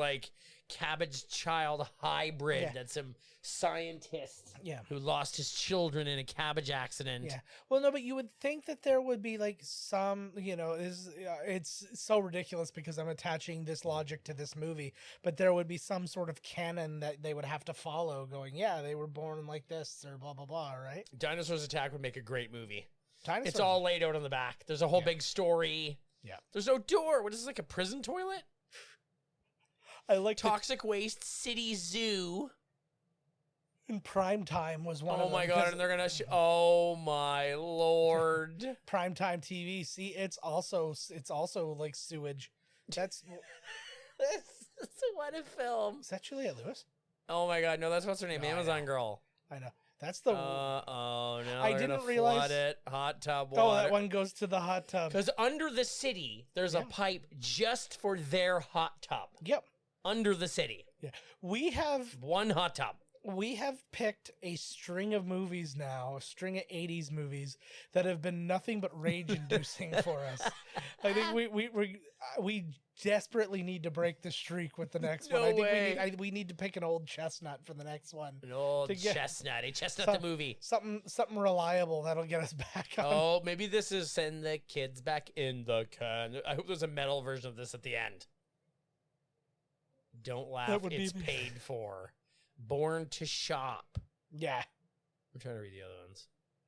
cabbage child hybrid. That's some scientist who lost his children in a cabbage accident. Yeah. Well, no, but you would think that there would be some, it's so ridiculous because I'm attaching this logic to this movie, but there would be some sort of canon that they would have to follow going, yeah, they were born like this or blah, blah, blah, right? Dinosaurs Attack would make a great movie. Dinosaurs. It's all laid out on the back. There's a whole big story. Yeah. There's no door. What is this, a prison toilet? I like Toxic Waste City Zoo. And Primetime was one of them. Oh my God, and they're going to oh my Lord. Primetime TV. See, it's also like sewage. That's what a film. Is that Juliette Lewis? Oh my God, no, that's what's her name, Amazon Girl. I know. That's the oh no, I didn't realize it. Hot tub water. Oh, that one goes to the hot tub. Because under the city, there's a pipe just for their hot tub. Yep. Under the city. Yeah. We have one hot tub. We have picked a string of movies now, a string of 80s movies that have been nothing but rage-inducing for us. I think we desperately need to break the streak with the next one. I think we need to pick an old chestnut for the next one. An old chestnut. A chestnut the movie. Something reliable that'll get us back on. Oh, maybe this is Send the Kids Back in the Can. I hope there's a metal version of this at the end. Don't laugh, it's paid for. Born to Shop. Yeah. I'm trying to read the other ones.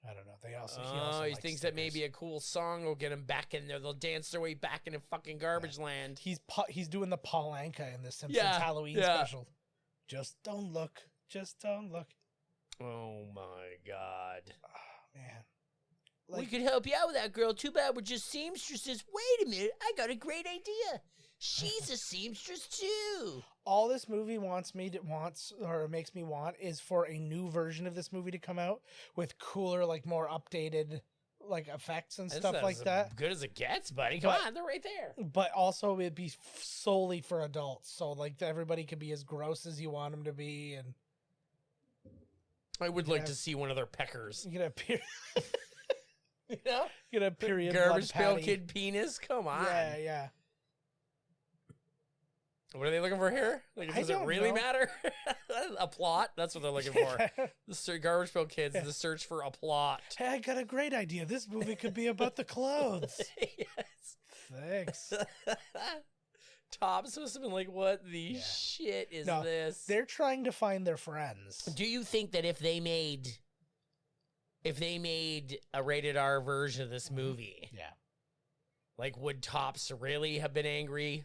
I don't know. He also thinks that maybe a cool song will get him back in there. They'll dance their way back into fucking garbage land. He's doing the Paul Anka in the Simpsons Halloween special. Just don't look. Just don't look. Oh my God. Oh, man. We could help you out with that, girl. Too bad we're just seamstresses. Wait a minute. I got a great idea. She's a seamstress too. All this movie makes me want is for a new version of this movie to come out with cooler, like more updated, like effects and stuff like that. As good as it gets, buddy. Come on, they're right there. But also, it'd be solely for adults, so like everybody could be as gross as you want them to be. And I would like to see one of their peckers. You get a you know, get a period. Garbage Pail Kid penis. Come on. Yeah. What are they looking for here? Like, does it really matter? A plot? That's what they're looking for. The Garbage Pail Kids, the search for a plot. Hey, I got a great idea. This movie could be about the clothes. Yes. Thanks. Tom's supposed to have been like, what the shit is this? They're trying to find their friends. Do you think that if they made a rated R version of this movie, like, would Tops really have been angry?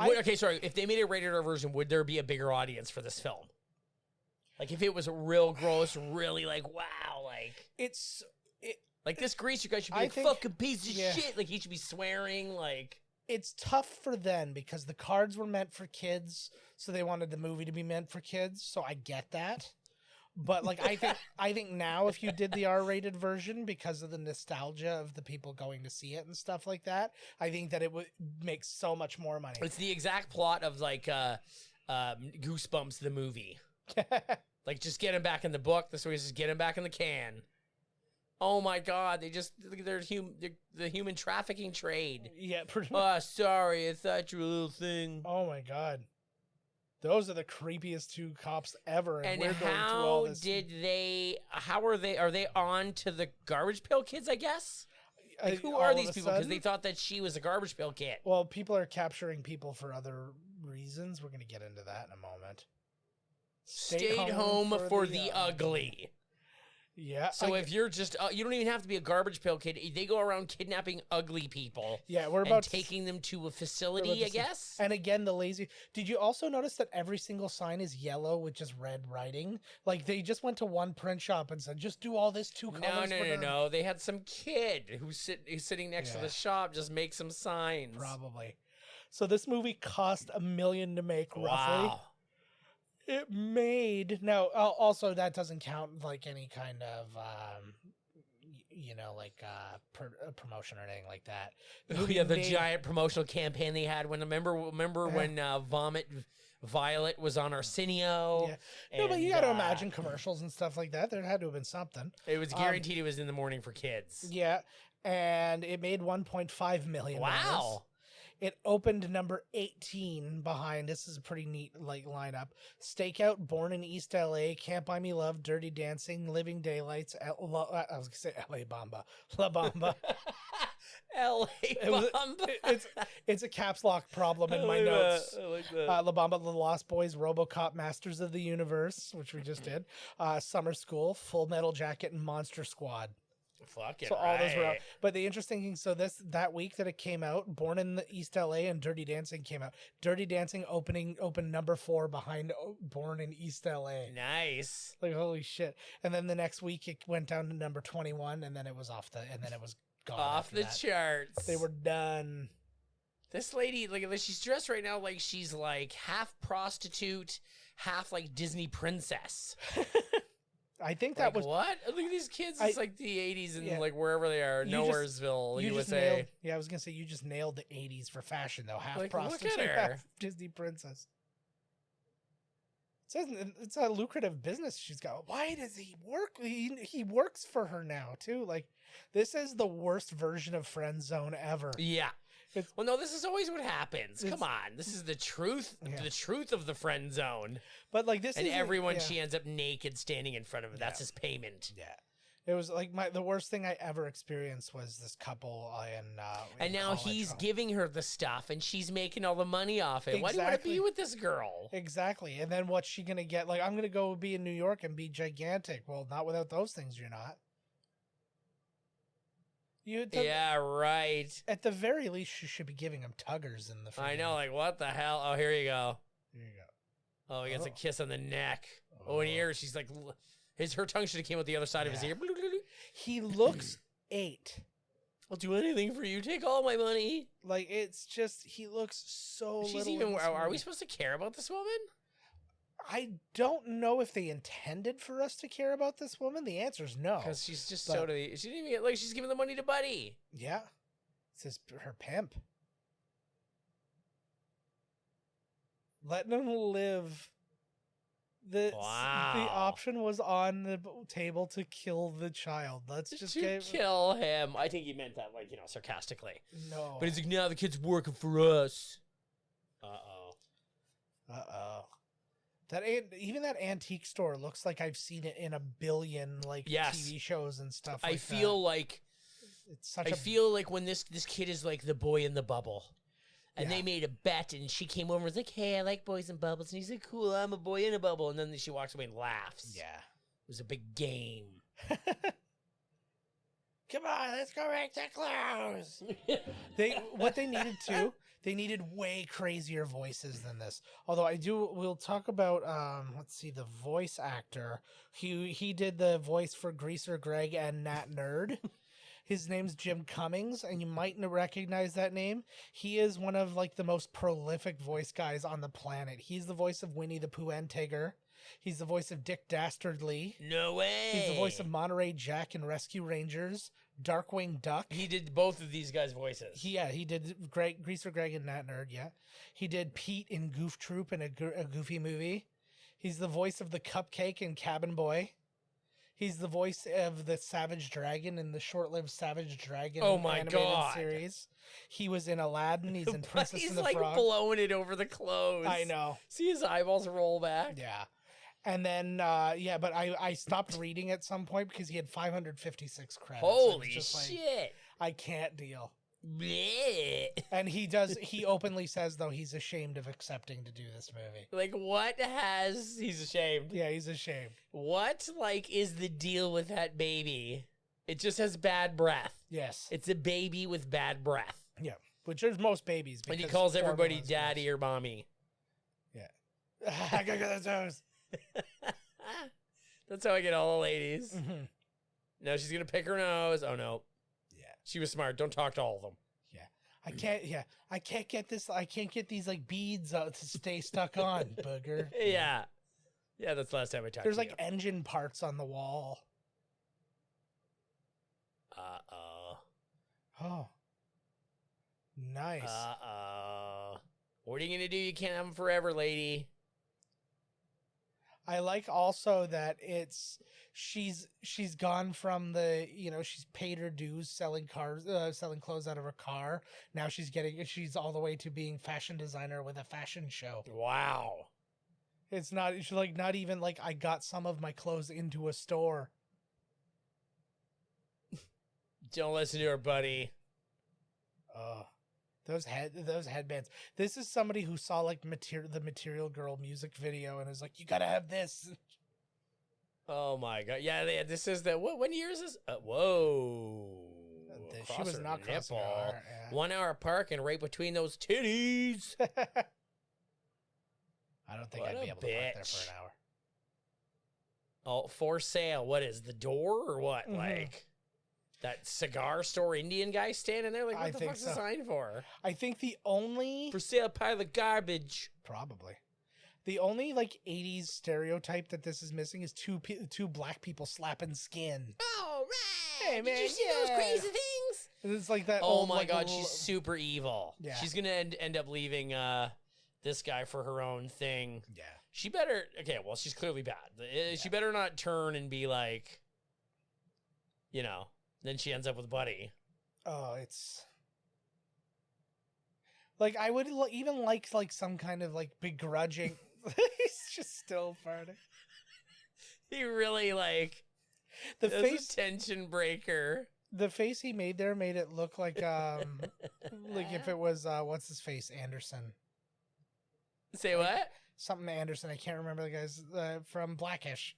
If they made a rated R version, would there be a bigger audience for this film? Like, if it was real gross, really like, wow, like this greaser guy should be fucking piece of shit. Like, he should be swearing, like. It's tough for them because the cards were meant for kids, so they wanted the movie to be meant for kids. So I get that. But like, I think now if you did the R-rated version because of the nostalgia of the people going to see it and stuff like that, I think that it would make so much more money. It's the exact plot of like Goosebumps the movie. Like, just get him back in the book. This way, just get him back in the can. Oh my God! They're the human trafficking trade. Yeah. Pretty much. Sorry, I thought you were a little thing. Oh my God. Those are the creepiest two cops ever. And how did they? How are they? Are they on to the Garbage Pail Kids? I guess. Like, who are these people? Because they thought that she was a Garbage Pail Kid. Well, people are capturing people for other reasons. We're going to get into that in a moment. Stayed home for the ugly. Yeah. So if you're just, you don't even have to be a Garbage Pail Kid. They go around kidnapping ugly people. Yeah, taking them to a facility, I guess. And again, the lazy. Did you also notice that every single sign is yellow with just red writing? Like, they just went to one print shop and said, just do all this two colors. No. They had some kid who's sitting next to the shop, just make some signs. Probably. So this movie cost $1 million to make, roughly. Wow. It made also that doesn't count like any kind of promotion or anything like that. The giant promotional campaign they had when when Vomit Violet was on Arsenio. Yeah. No, but you got to imagine commercials and stuff like that. There had to have been something. It was guaranteed it was in the morning for kids. Yeah, and it made $1.5 million. Wow. It opened number 18 behind. This is a pretty neat lineup. Stakeout, Born in East LA, Can't Buy Me Love, Dirty Dancing, Living Daylights. I was gonna say LA Bamba, La Bamba. LA Bamba. It's a caps lock problem in my notes. I like that. La Bamba, The Lost Boys, RoboCop, Masters of the Universe, which we just did. Summer School, Full Metal Jacket, and Monster Squad. Fucking so all those were out. But the interesting thing, so that week that it came out, Born in the East LA and Dirty Dancing came out. Dirty Dancing opened number 4 behind Born in East LA. Nice. Like holy shit. And then the next week it went down to number 21 and then it was gone. Off the charts. They were done. This lady, like she's dressed right now like she's like half prostitute, half like Disney princess. I think that was what? Look at these kids. It's like the 80s and like wherever they are, Nowheresville, USA. I was gonna say you just nailed the 80s for fashion though. Half like, prostitute, half Disney princess. It's a lucrative business she's got. Why does he work? He works for her now too. Like this is the worst version of friend zone ever. Yeah. Well, no, this is always what happens. Come on, this is the truth. Yeah. The truth of the friend zone. But like this, and everyone she ends up naked standing in front of him. That's his payment. Yeah, it was like the worst thing I ever experienced was this couple and now he's giving her the stuff, and she's making all the money off it. Exactly. Why do you want to be with this girl? Exactly. And then what's she gonna get? Like, I'm gonna go be in New York and be gigantic. Well, not without those things. You're not. Yeah, right. At the very least, you should be giving him tuggers in the. I know, like what the hell? Oh, here you go. Here you go. Oh, he gets a kiss on the neck. Oh, in here, she's like, her tongue should have came out the other side of his ear. He looks 8. I'll do anything for you. Take all my money. Like it's just he looks so. She's even. Are we supposed to care about this woman? I don't know if they intended for us to care about this woman. The answer is no. Because she's just she didn't even get, like, she's giving the money to Buddy. Yeah. It says her pimp. Letting him live. The option was on the table to kill the child. Let's just kill him. I think he meant that, like, sarcastically. No. But he's like, now the kid's working for us. Uh-oh. Uh-oh. Even that antique store looks like I've seen it in a billion TV shows and stuff. I feel like it's such. I feel like when this kid is like the boy in the bubble, and they made a bet, and she came over and was like, "Hey, I like boys in bubbles," and he's like, "Cool, I'm a boy in a bubble," and then she walks away and laughs. Yeah, it was a big game. Come on, let's go back to clowns. What they needed to. They needed way crazier voices than this. Although we'll talk about, let's see, the voice actor. He did the voice for Greaser Greg and Nat Nerd. His name's Jim Cummings, and you might recognize that name. He is one of the most prolific voice guys on the planet. He's the voice of Winnie the Pooh and Tigger. He's the voice of Dick Dastardly. No way. He's the voice of Monterey Jack in Rescue Rangers. Darkwing Duck. He did both of these guys' voices. He did Greaser Greg and Nat Nerd, yeah. He did Pete in Goof Troop in a Goofy movie. He's the voice of the Cupcake in Cabin Boy. He's the voice of the Savage Dragon in the short-lived Savage Dragon animated series. He was in Aladdin. He's in Princess and the Frog. He's like blowing it over the clothes. I know. See his eyeballs roll back? Yeah. And then, but I stopped reading at some point because he had 556 credits. Holy shit. I can't deal. Blech. And he openly says, though, he's ashamed of accepting to do this movie. Like, he's ashamed. Yeah, he's ashamed. What, is the deal with that baby? It just has bad breath. Yes. It's a baby with bad breath. Yeah, which is most babies. And he calls everybody daddy or mommy. Yeah. I gotta get those. That's how I get all the ladies. Mm-hmm. No, she's gonna pick her nose. Oh no. Yeah. She was smart. Don't talk to all of them. Yeah. I can't get this. I can't get these beads to stay stuck on, booger. Yeah. Yeah, that's the last time I talked to you. There's engine parts on the wall. Uh-oh. Oh. Nice. Uh-oh. What are you gonna do? You can't have them forever, lady. I like also that she's gone from she's paid her dues selling clothes out of her car. Now she's all the way to being fashion designer with a fashion show. Wow. It's not even I got some of my clothes into a store. Don't listen to her, buddy. Those headbands. This is somebody who saw the Material Girl music video and is like, you gotta have this. Oh my god! Yeah, this is the what year is this? Whoa! She was not crossing her nipple. heart, yeah. 1 hour park and right between those titties. I don't think What I'd be a able to park there bitch. for an hour. Oh, for sale. What is the door or what? Mhm. Like that cigar store Indian guy standing there? Like what I the think fuck's so. the sign for? I think the only For sale pile of garbage. probably the only like 80s stereotype that this is missing is two black people slapping skin. All right. Hey, Did man, you see those yeah. crazy things? It's like that. Oh old, my like, god, little- she's super evil. Yeah. She's gonna end up leaving this guy for her own thing. yeah. She better she's clearly bad. She better not turn and be like, then she ends up with Buddy. Oh, it's like I would even like some kind of like begrudging. He's just still farting. He really like The that's face, a tension breaker. the face he made there made it look like like if it was what's his face, Anderson, Say what? something Anderson. I can't remember the guy's from Blackish.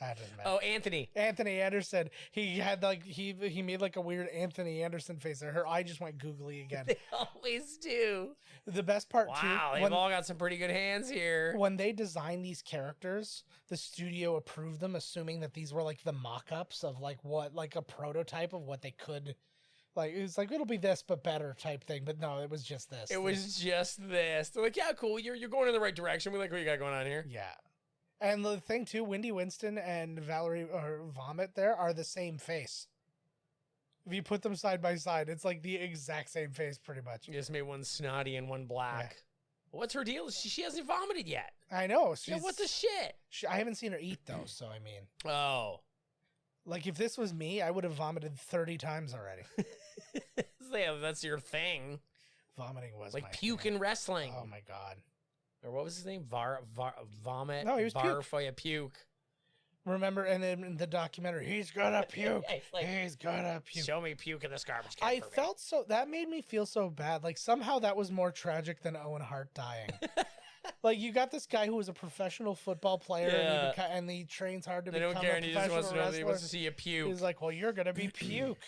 That doesn't matter. Oh, Anthony. Anthony Anderson. He had like he made like a weird Anthony Anderson face there. Her eye just went googly again. They always do. The best part Wow, too, they've all got some pretty good hands here. when they designed these characters, the studio approved them, assuming that these were like the mock-ups of like what, like a prototype of what they could, like it was like it'll be this but better type thing. But no, it was just this. It was just this. They're like, yeah, cool. You're going in the right direction. We like what you got going on here. Yeah. And the thing too, Wendy Winston and Valerie or Vomit there are the same face. If you put them side by side, it's like the exact same face, pretty much. You just made one snotty and one black. What's her deal? She hasn't vomited yet. I know. Yeah, what the shit? I haven't seen her eat though, so I mean, Oh. like if this was me, I would have vomited 30 times already. Yeah, that's your thing. Vomiting was Like my puke thing. in wrestling. Oh my god. Or what was his name? Vomit? No, he was puke. Barf, oh, yeah, puke. Remember, and then in the documentary, he's gonna puke. Yeah, it's like, He's gonna puke. show me puke in this garbage can I for me. felt so, that made me feel so bad. Like somehow that was more tragic than Owen Hart dying. Like you got this guy who was a professional football player and he trains hard to They become don't care, a and he just professional wants to know, he wants to wrestler. see you puke. He's like, well, you're gonna be puke.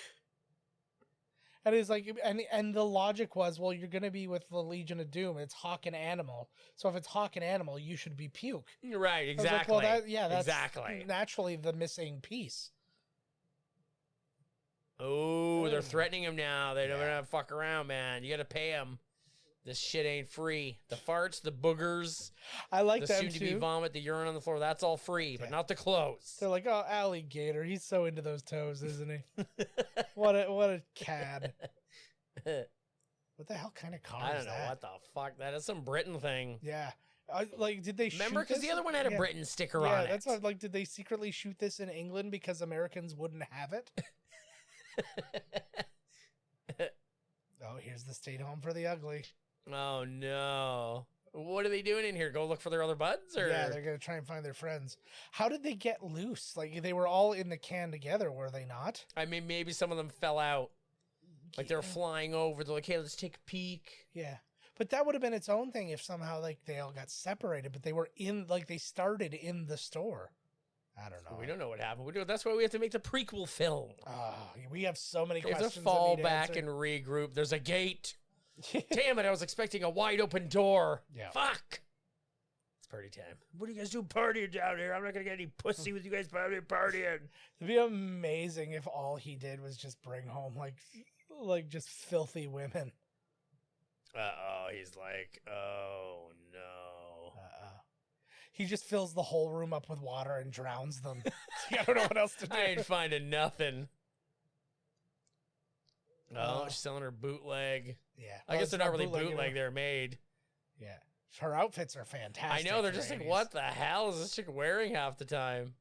And it's like, and the logic was, well, you're gonna be with the Legion of Doom. It's Hawk and Animal. So if it's Hawk and Animal, you should be puke. Right, I was exactly. like, well, that's exactly. naturally the missing piece. Oh, they're Ugh. threatening him now. They don't Yeah. want to fuck around, man. You got to pay him. This shit ain't free. The farts, the boogers, I like the them soon-to-be too. the urine on the floor, that's all free, but Yeah. not the clothes. They're like, oh, alligator. He's so into those toes, isn't he? What a cad. What the hell kind of car I is don't know that? what the fuck. That is some Britain thing. Yeah. Like, did they Remember, shoot because this? the other one had a Yeah. Britain sticker Yeah, on it. that's what, like, did they secretly shoot this in England because Americans wouldn't have it? Oh, here's the state home for the ugly. Oh no! What are they doing in here? Go look for their other buds, or Yeah, they're gonna try and find their friends. How did they get loose? Like they were all in the can together, were they not? I mean, maybe some of them fell out. Like they're flying over. They're like, "Hey, let's take a peek." Yeah, but that would have been its own thing if somehow like they all got separated, but they were in like they started in the store. I don't know. We don't know what happened. That's why we have to make the prequel film. Oh, we have so many They have questions. to fall that need back answered. and regroup. There's a gate. Damn it! I was expecting a wide open door. Yeah. Fuck. It's party time. What do you guys do partying down here? I'm not gonna get any pussy with you guys partying. It'd be amazing if all he did was just bring home like just filthy women. Oh, he's like, oh no. He just fills the whole room up with water and drowns them. I don't know what else to do. I ain't finding nothing. Oh, she's selling her bootleg. Yeah. I guess it's they're not really bootleg, bootleg. They're made. Yeah. Her outfits are fantastic. I know. They're for just like, 80s. what the hell is this chick wearing half the time?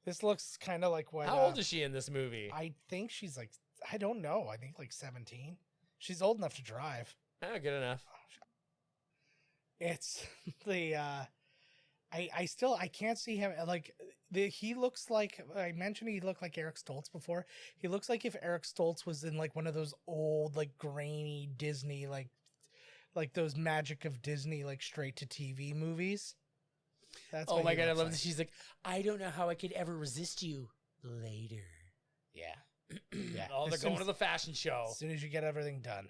This looks kind of like what. How old is she in this movie? I think she's like, I don't know. I think like 17. She's old enough to drive. Oh, good enough. It's the, I can't see him like he looks like I mentioned he looked like Eric Stoltz before. He looks like if Eric Stoltz was in like one of those old like grainy Disney like those Magic of Disney like straight to TV movies. That's Oh what my he God, I looks love like. this. She's like, I don't know how I could ever resist you later. Yeah. Yeah. Oh, they're As soon going to as- the fashion show. As soon as you get everything done.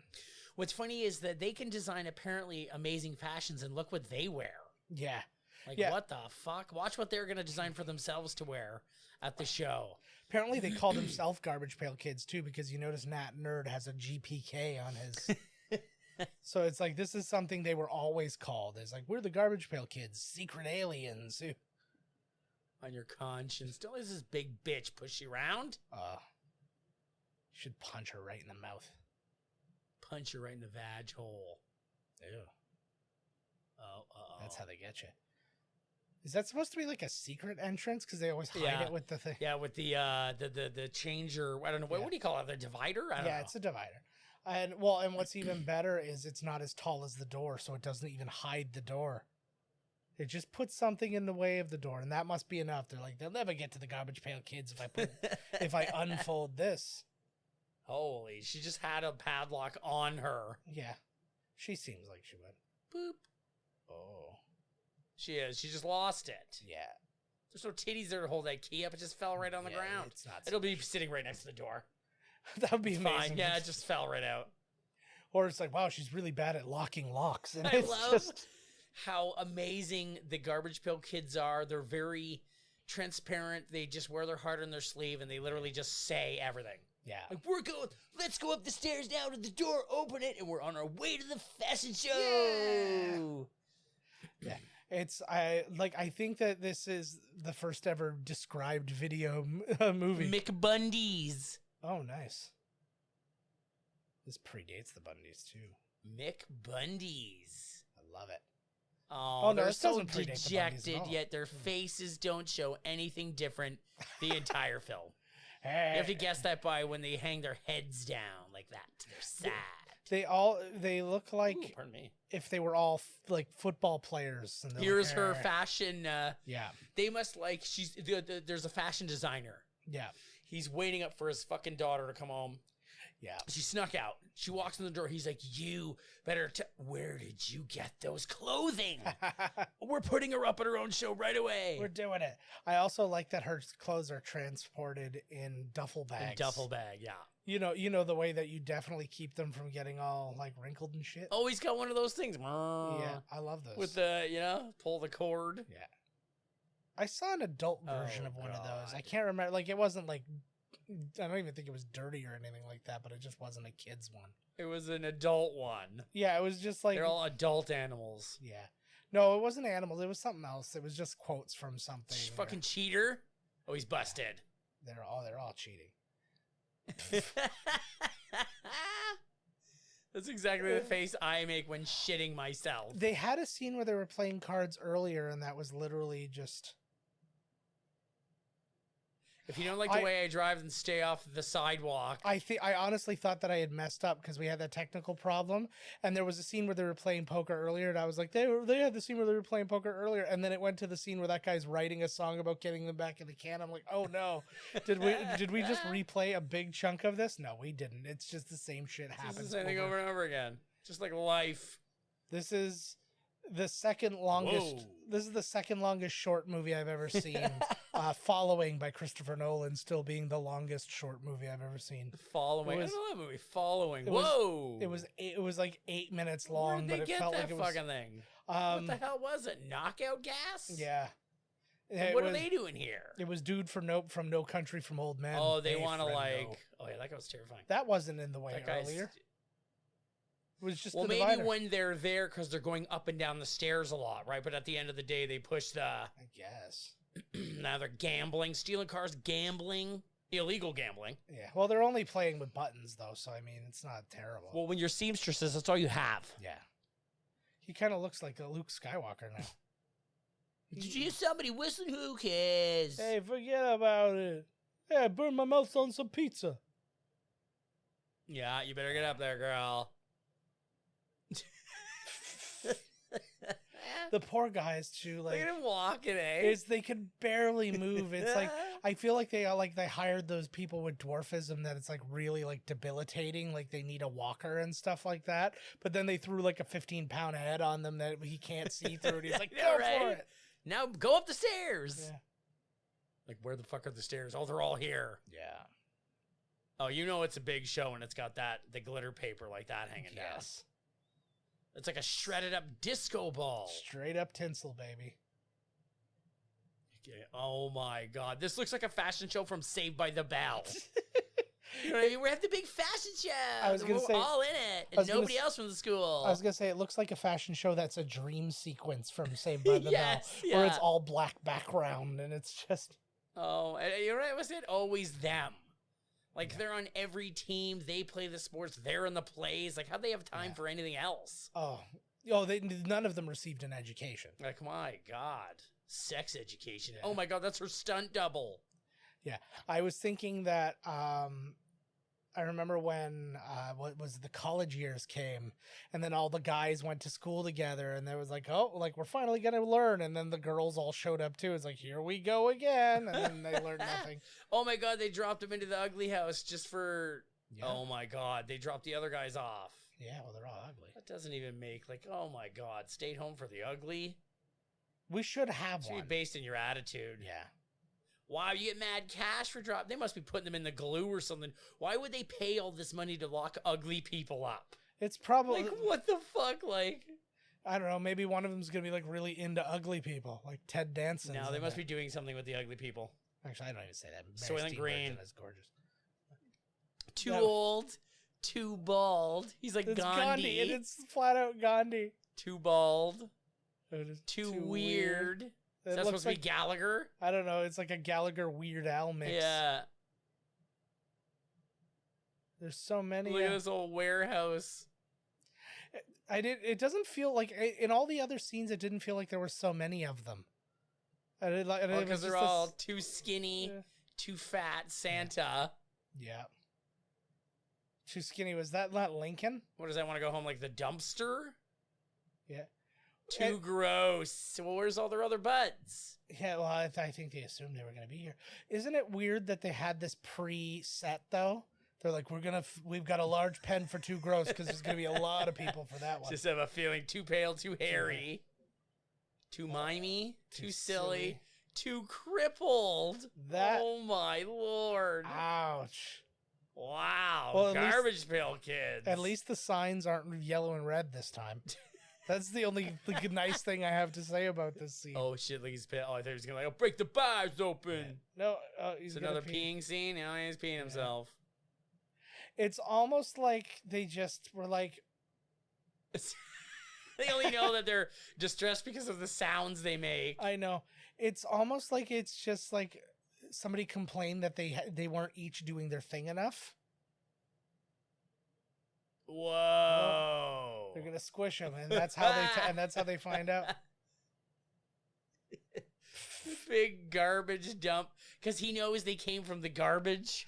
What's funny is that they can design apparently amazing fashions, and look what they wear. Yeah. Like, Yeah. what the fuck? Watch what they're going to design for themselves to wear at the show. Apparently they call themselves Garbage Pail Kids too, because you notice Nat Nerd has a GPK on his. So it's like, this is something they were always called. It's like, we're the Garbage Pail Kids, secret aliens. On your conscience. Don't let this big bitch push you around. Should punch her right in the mouth. Punch you right in the vag hole. Ew. Oh, That's how they get you. Is that supposed to be like a secret entrance? Because they always hide it with the thing. Yeah, with the changer. I don't know. What do you call it? The divider? I don't know. It's a divider. And what's even better is it's not as tall as the door, so it doesn't even hide the door. It just puts something in the way of the door, and that must be enough. They're like, they'll never get to the Garbage Pail Kids if I unfold this. Holy, she just had a padlock on her. Yeah, she seems like she would. Boop. Oh, She is. She just lost it. yeah. There's no titties there to hold that key up. It just fell right on the ground. It's not. It'll be sitting right next to the door. That would be It's amazing. fine. Yeah, it just fell right out. Or it's like, wow, she's really bad at locking locks. And I it's love just, how amazing the Garbage Pail Kids are. They're very transparent. They just wear their heart on their sleeve, and they literally just say everything. yeah. Like, let's go up the stairs now to the door, open it, and we're on our way to the fashion show. Yeah. I think that this is the first ever described video movie. Mick Bundy's. Oh, nice. This predates the Bundys too. Mick Bundy's. I love it. Oh, Oh, no, they're this so doesn't predate the Bundys at dejected, all. yet their faces don't show anything different the entire film. Hey. You have to guess that by when they hang their heads down like that. They're sad. They look like Ooh, pardon me. if they were all like football players. And they're Here's like, her "Eh." fashion. Yeah. They must like, there's a fashion designer. Yeah. He's waiting up for his fucking daughter to come home. Yeah. She snuck out. She walks in the door. He's like, you better where did you get those clothing? We're putting her up at her own show right away. We're doing it. I also like that her clothes are transported in duffel bags. Duffel bag, yeah. You know the way that you definitely keep them from getting all like wrinkled and shit. Oh, he's got one of those things. Yeah, I love those. With the, pull the cord. Yeah. I saw an adult version Oh, of one of those. God. I can't remember. Like, it wasn't like, I don't even think it was dirty or anything like that, but it just wasn't a kid's one. It was an adult one. Yeah, it was just like, They're all adult animals. yeah. No, it wasn't animals. It was something else. It was just quotes from something. Fucking cheater. Oh, he's busted. They're all cheating. That's exactly the face I make when shitting myself. They had a scene where they were playing cards earlier, and that was literally just. If you don't like the way I drive, then stay off the sidewalk. I honestly thought that I had messed up because we had that technical problem, and there was a scene where they were playing poker earlier, and I was like, they had the scene where they were playing poker earlier, and then it went to the scene where that guy's writing a song about getting them back in the can. I'm like, oh no, did we just replay a big chunk of this? No, we didn't. It's just the same shit happens. It's the same thing over and over again. Just like life. This is the second longest. Whoa. This is the second longest short movie I've ever seen. Following by Christopher Nolan, still being the longest short movie I've ever seen. Following. It was- I don't know that movie. Following. it was- Whoa. It was like 8 minutes Where long, did but they it get felt that like it was. fucking thing? What the hell was it? Knockout gas? Yeah. And what are they doing here? It was dude from No Country from Old Men. Oh, they Hey, want to friendo. like. Oh yeah, that guy was terrifying. That wasn't in the way That guy's. earlier. It was just Well, the maybe divider. when they're there because they're going up and down the stairs a lot, right? But at the end of the day, they push the. I guess. Now they're gambling, stealing cars, gambling, illegal gambling. Yeah. Well, they're only playing with buttons though, so I mean, it's not terrible. Well, when you're seamstresses, that's all you have. Yeah. He kind of looks like a Luke Skywalker now. Did you hear somebody whistling? Who cares? Hey, forget about it. Hey, I burned my mouth on some pizza. Yeah, you better get up there, girl. The poor guys too, Look like, at him walking, eh? they could barely move. It's like I feel like they hired those people with dwarfism that it's like really like debilitating, like they need a walker and stuff like that. But then they threw like a 15-pound head on them that he can't see through, and he's like, Yeah, go right? for it. Now go up the stairs. Yeah. Like, where the fuck are the stairs? Oh, they're all here. Yeah. Oh, you know it's a big show and it's got the glitter paper like that hanging down. Yes. It's like a shredded up disco ball. Straight up tinsel, baby. Okay. Oh my God. This looks like a fashion show from Saved by the Bell. You know what I mean? We're at the big fashion show. I was gonna We're say- all in it. And nobody else from the school. I was going to say, it looks like a fashion show that's a dream sequence from Saved by the Yes, Bell. Where it's yeah. all black background and it's just... Oh, and you're right. Was it always them? Like, they're on every team. They play the sports. They're in the plays. Like, how'd they have time for anything else? Oh, none of them received an education. Like, my God. Sex education. Oh, my God. That's her stunt double. Yeah. I was thinking that... I remember when the college years came, and then all the guys went to school together, and there was like, oh, like we're finally gonna learn, and then the girls all showed up too. It's like, here we go again, and then they learned nothing. Oh my God, they dropped him into the ugly house just for. Yeah. Oh my God, they dropped the other guys off. Yeah, well, they're all ugly. That doesn't even make like. Oh my God, stayed home for the ugly. We should have Should be one. based in your attitude. Yeah. Wow, you get mad cash for drop. They must be putting them in the glue or something. Why would they pay all this money to lock ugly people up? It's probably Like, what the fuck? Like, I don't know. Maybe one of them's gonna be like really into ugly people, like Ted Danson. no, they must be doing something with the ugly people. Actually, I don't even say that. Soylent Green. is gorgeous. Too No. old, too bald. He's like It's Gandhi. Gandhi, and it's flat out Gandhi. Too bald, It is too weird. It Is that looks supposed to be Gallagher? I don't know. It's like a Gallagher Weird Al mix. Yeah. There's so many. Look at this old warehouse. It doesn't feel like in all the other scenes. It didn't feel like there were so many of them. Because they're all too skinny, Yeah. too fat. Santa. Yeah. Too skinny. Was that not Lincoln? What does that want to go home like the dumpster? Yeah. Too And- gross. Well, where's all their other butts? Yeah. Well, I think they assumed they were going to be here. Isn't it weird that they had this pre-set though? They're like, we've got a large pen for too gross because there's going to be a lot of people for that one. Just have a feeling too pale, too hairy, too mimey, too silly, too crippled. That- Oh my lord! Ouch. Wow, Well, at least- Garbage Pail Kids. At least the signs aren't yellow and red this time. That's the only nice thing I have to say about this scene. Oh shit! Like he's pissed. Oh, I thought he was gonna like, break the bars open. No, he's It's gonna another pee. peeing scene. Now he's peeing himself. It's almost like they just were like, They only know that they're distressed because of the sounds they make. I know. It's almost like it's just like somebody complained that they weren't each doing their thing enough. Whoa! They're gonna squish him, and that's how they find out. Big garbage dump because he knows they came from the garbage.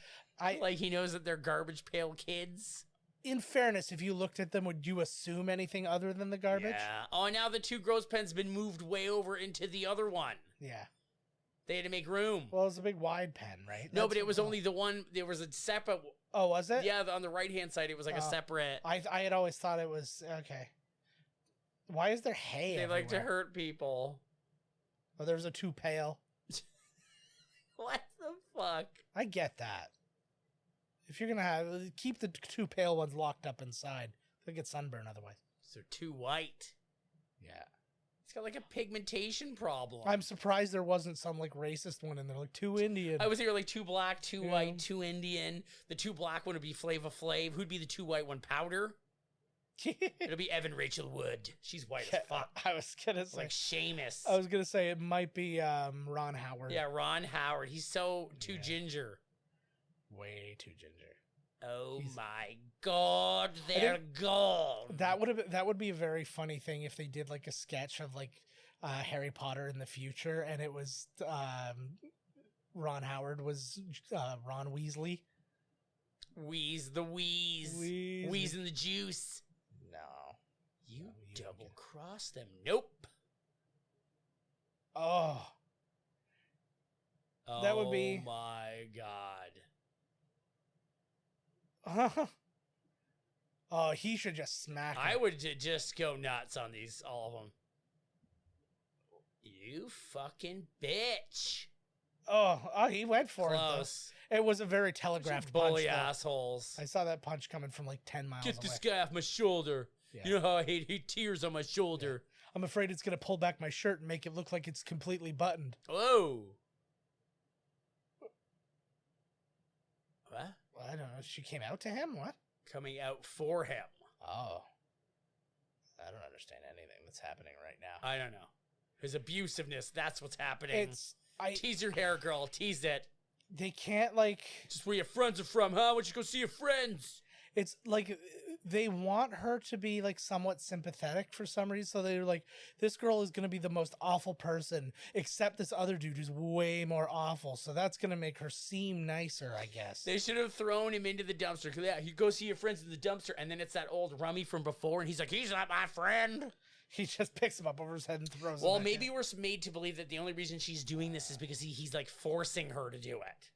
Like he knows that they're Garbage Pail Kids. In fairness, if you looked at them, would you assume anything other than the garbage? Yeah. Oh, and now the two gross pen's been moved way over into the other one. Yeah. They had to make room. Well, it was a big wide pen, right? No, That's but it was what- only the one. There was a separate. Oh, was it? Yeah, on the right hand side, it was like a Oh. separate. I had always thought it was okay. Why is there hay? They like to everywhere? hurt people. Oh, there's a too pale. What the fuck? I get that. If you're gonna keep the two pale ones locked up inside, they'll get sunburn otherwise. So too white. Yeah. It's got like a pigmentation problem. I'm surprised there wasn't some like racist one in there, like too Indian. I was here like too black, too Yeah. white, too Indian. The two black one would be Flava Flav. Who'd be the two white one? Powder. It'll be Evan Rachel Wood. She's white as fuck. I was gonna It's say. like Seamus. I was gonna say it might be Ron Howard. Yeah, Ron Howard. He's so too Yeah. ginger. Way too ginger. Oh my God, they're think gone. That would be a very funny thing if they did like a sketch of like Harry Potter in the future, and it was Ron Howard was Ron Weasley. Wheeze the wheeze. Wheeze. Wheeze in the juice. No. You No, you double don't. cross them. Nope. Oh. That would be- Oh my God. Oh, he should just smack him. I would just go nuts on these, all of them. You fucking bitch. Oh, he went for Close. it, though. It was a very telegraphed punch, Bully though. assholes. I saw that punch coming from like 10 miles Get away. this guy off my shoulder. Yeah. You know how I hate tears on my shoulder. I'm afraid it's going to pull back my shirt and make it look like it's completely buttoned. Whoa. What? Well, I don't know. She came out to him? What? Coming out for him. Oh. I don't understand anything that's happening right now. I don't know. His abusiveness, that's what's happening. Tease your hair, girl. Tease it. They can't, like... Just where your friends are from, huh? Why don't you go see your friends? It's like they want her to be like somewhat sympathetic for some reason. So they're like, this girl is going to be the most awful person, except this other dude who's way more awful. So that's going to make her seem nicer, I guess. They should have thrown him into the dumpster. Yeah, you go see your friends in the dumpster, and then it's that old rummy from before, and he's like, he's not my friend. He just picks him up over his head and throws him. Well, back maybe in. we're made to believe that the only reason she's doing this is because he's like forcing her to do it.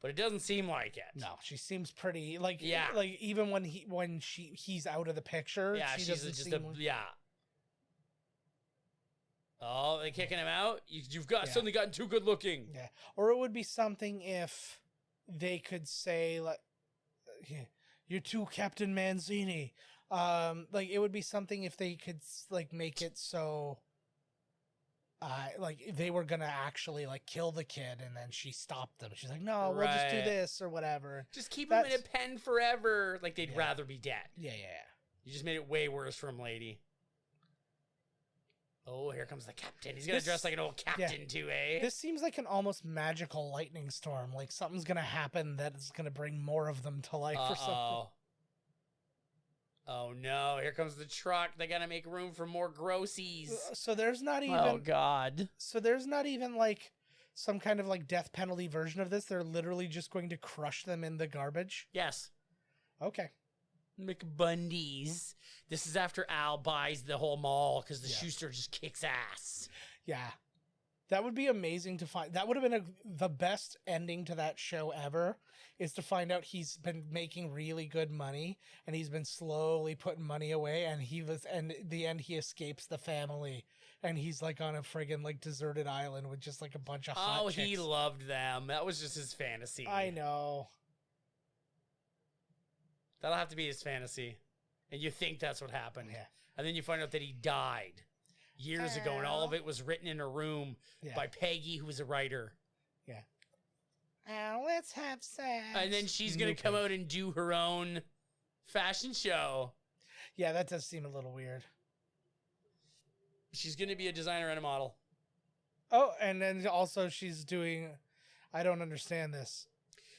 But it doesn't seem like it. No, she seems pretty like Yeah. Like even when he's out of the picture, Yeah, she she's doesn't just seem yeah. Oh, they kicking him out? You've got suddenly gotten too good looking. Yeah, or it would be something if they could say like, "You're too Captain Mancini." Like it would be something if they could like make it so. Like they were gonna actually like kill the kid, and then she stopped them. She's like, "No, we'll just do Right. this or whatever." Just keep him in a pen forever. Like they'd Yeah. rather be dead. Yeah. You just made it way worse for him, lady. Oh, here comes the captain. He's gonna This- dress like an old captain too, eh? This seems like an almost magical lightning storm. Like something's gonna happen that is gonna bring more of them to life or something. Oh no, here comes the truck. They gotta make room for more grossies. So there's not even. Oh god. So there's not even like some kind of like death penalty version of this. They're literally just going to crush them in the garbage. Yes. Okay. McBundy's. This is after Al buys the whole mall because the Schuster just kicks ass. Yeah. That would be amazing to find. That would have been the best ending to that show ever, is to find out he's been making really good money and he's been slowly putting money away, and the end he escapes the family and he's like on a friggin' like deserted island with just like a bunch of hot chicks. He loved them. That was just his fantasy. I know. That'll have to be his fantasy. And you think that's what happened. Yeah. And then you find out that he died years ago, and all of it was written in a room by Peggy, who was a writer. Yeah. Let's have sex. And then she's going to come out and do her own fashion show. Yeah, that does seem a little weird. She's going to be a designer and a model. Oh, and then also she's doing... I don't understand this.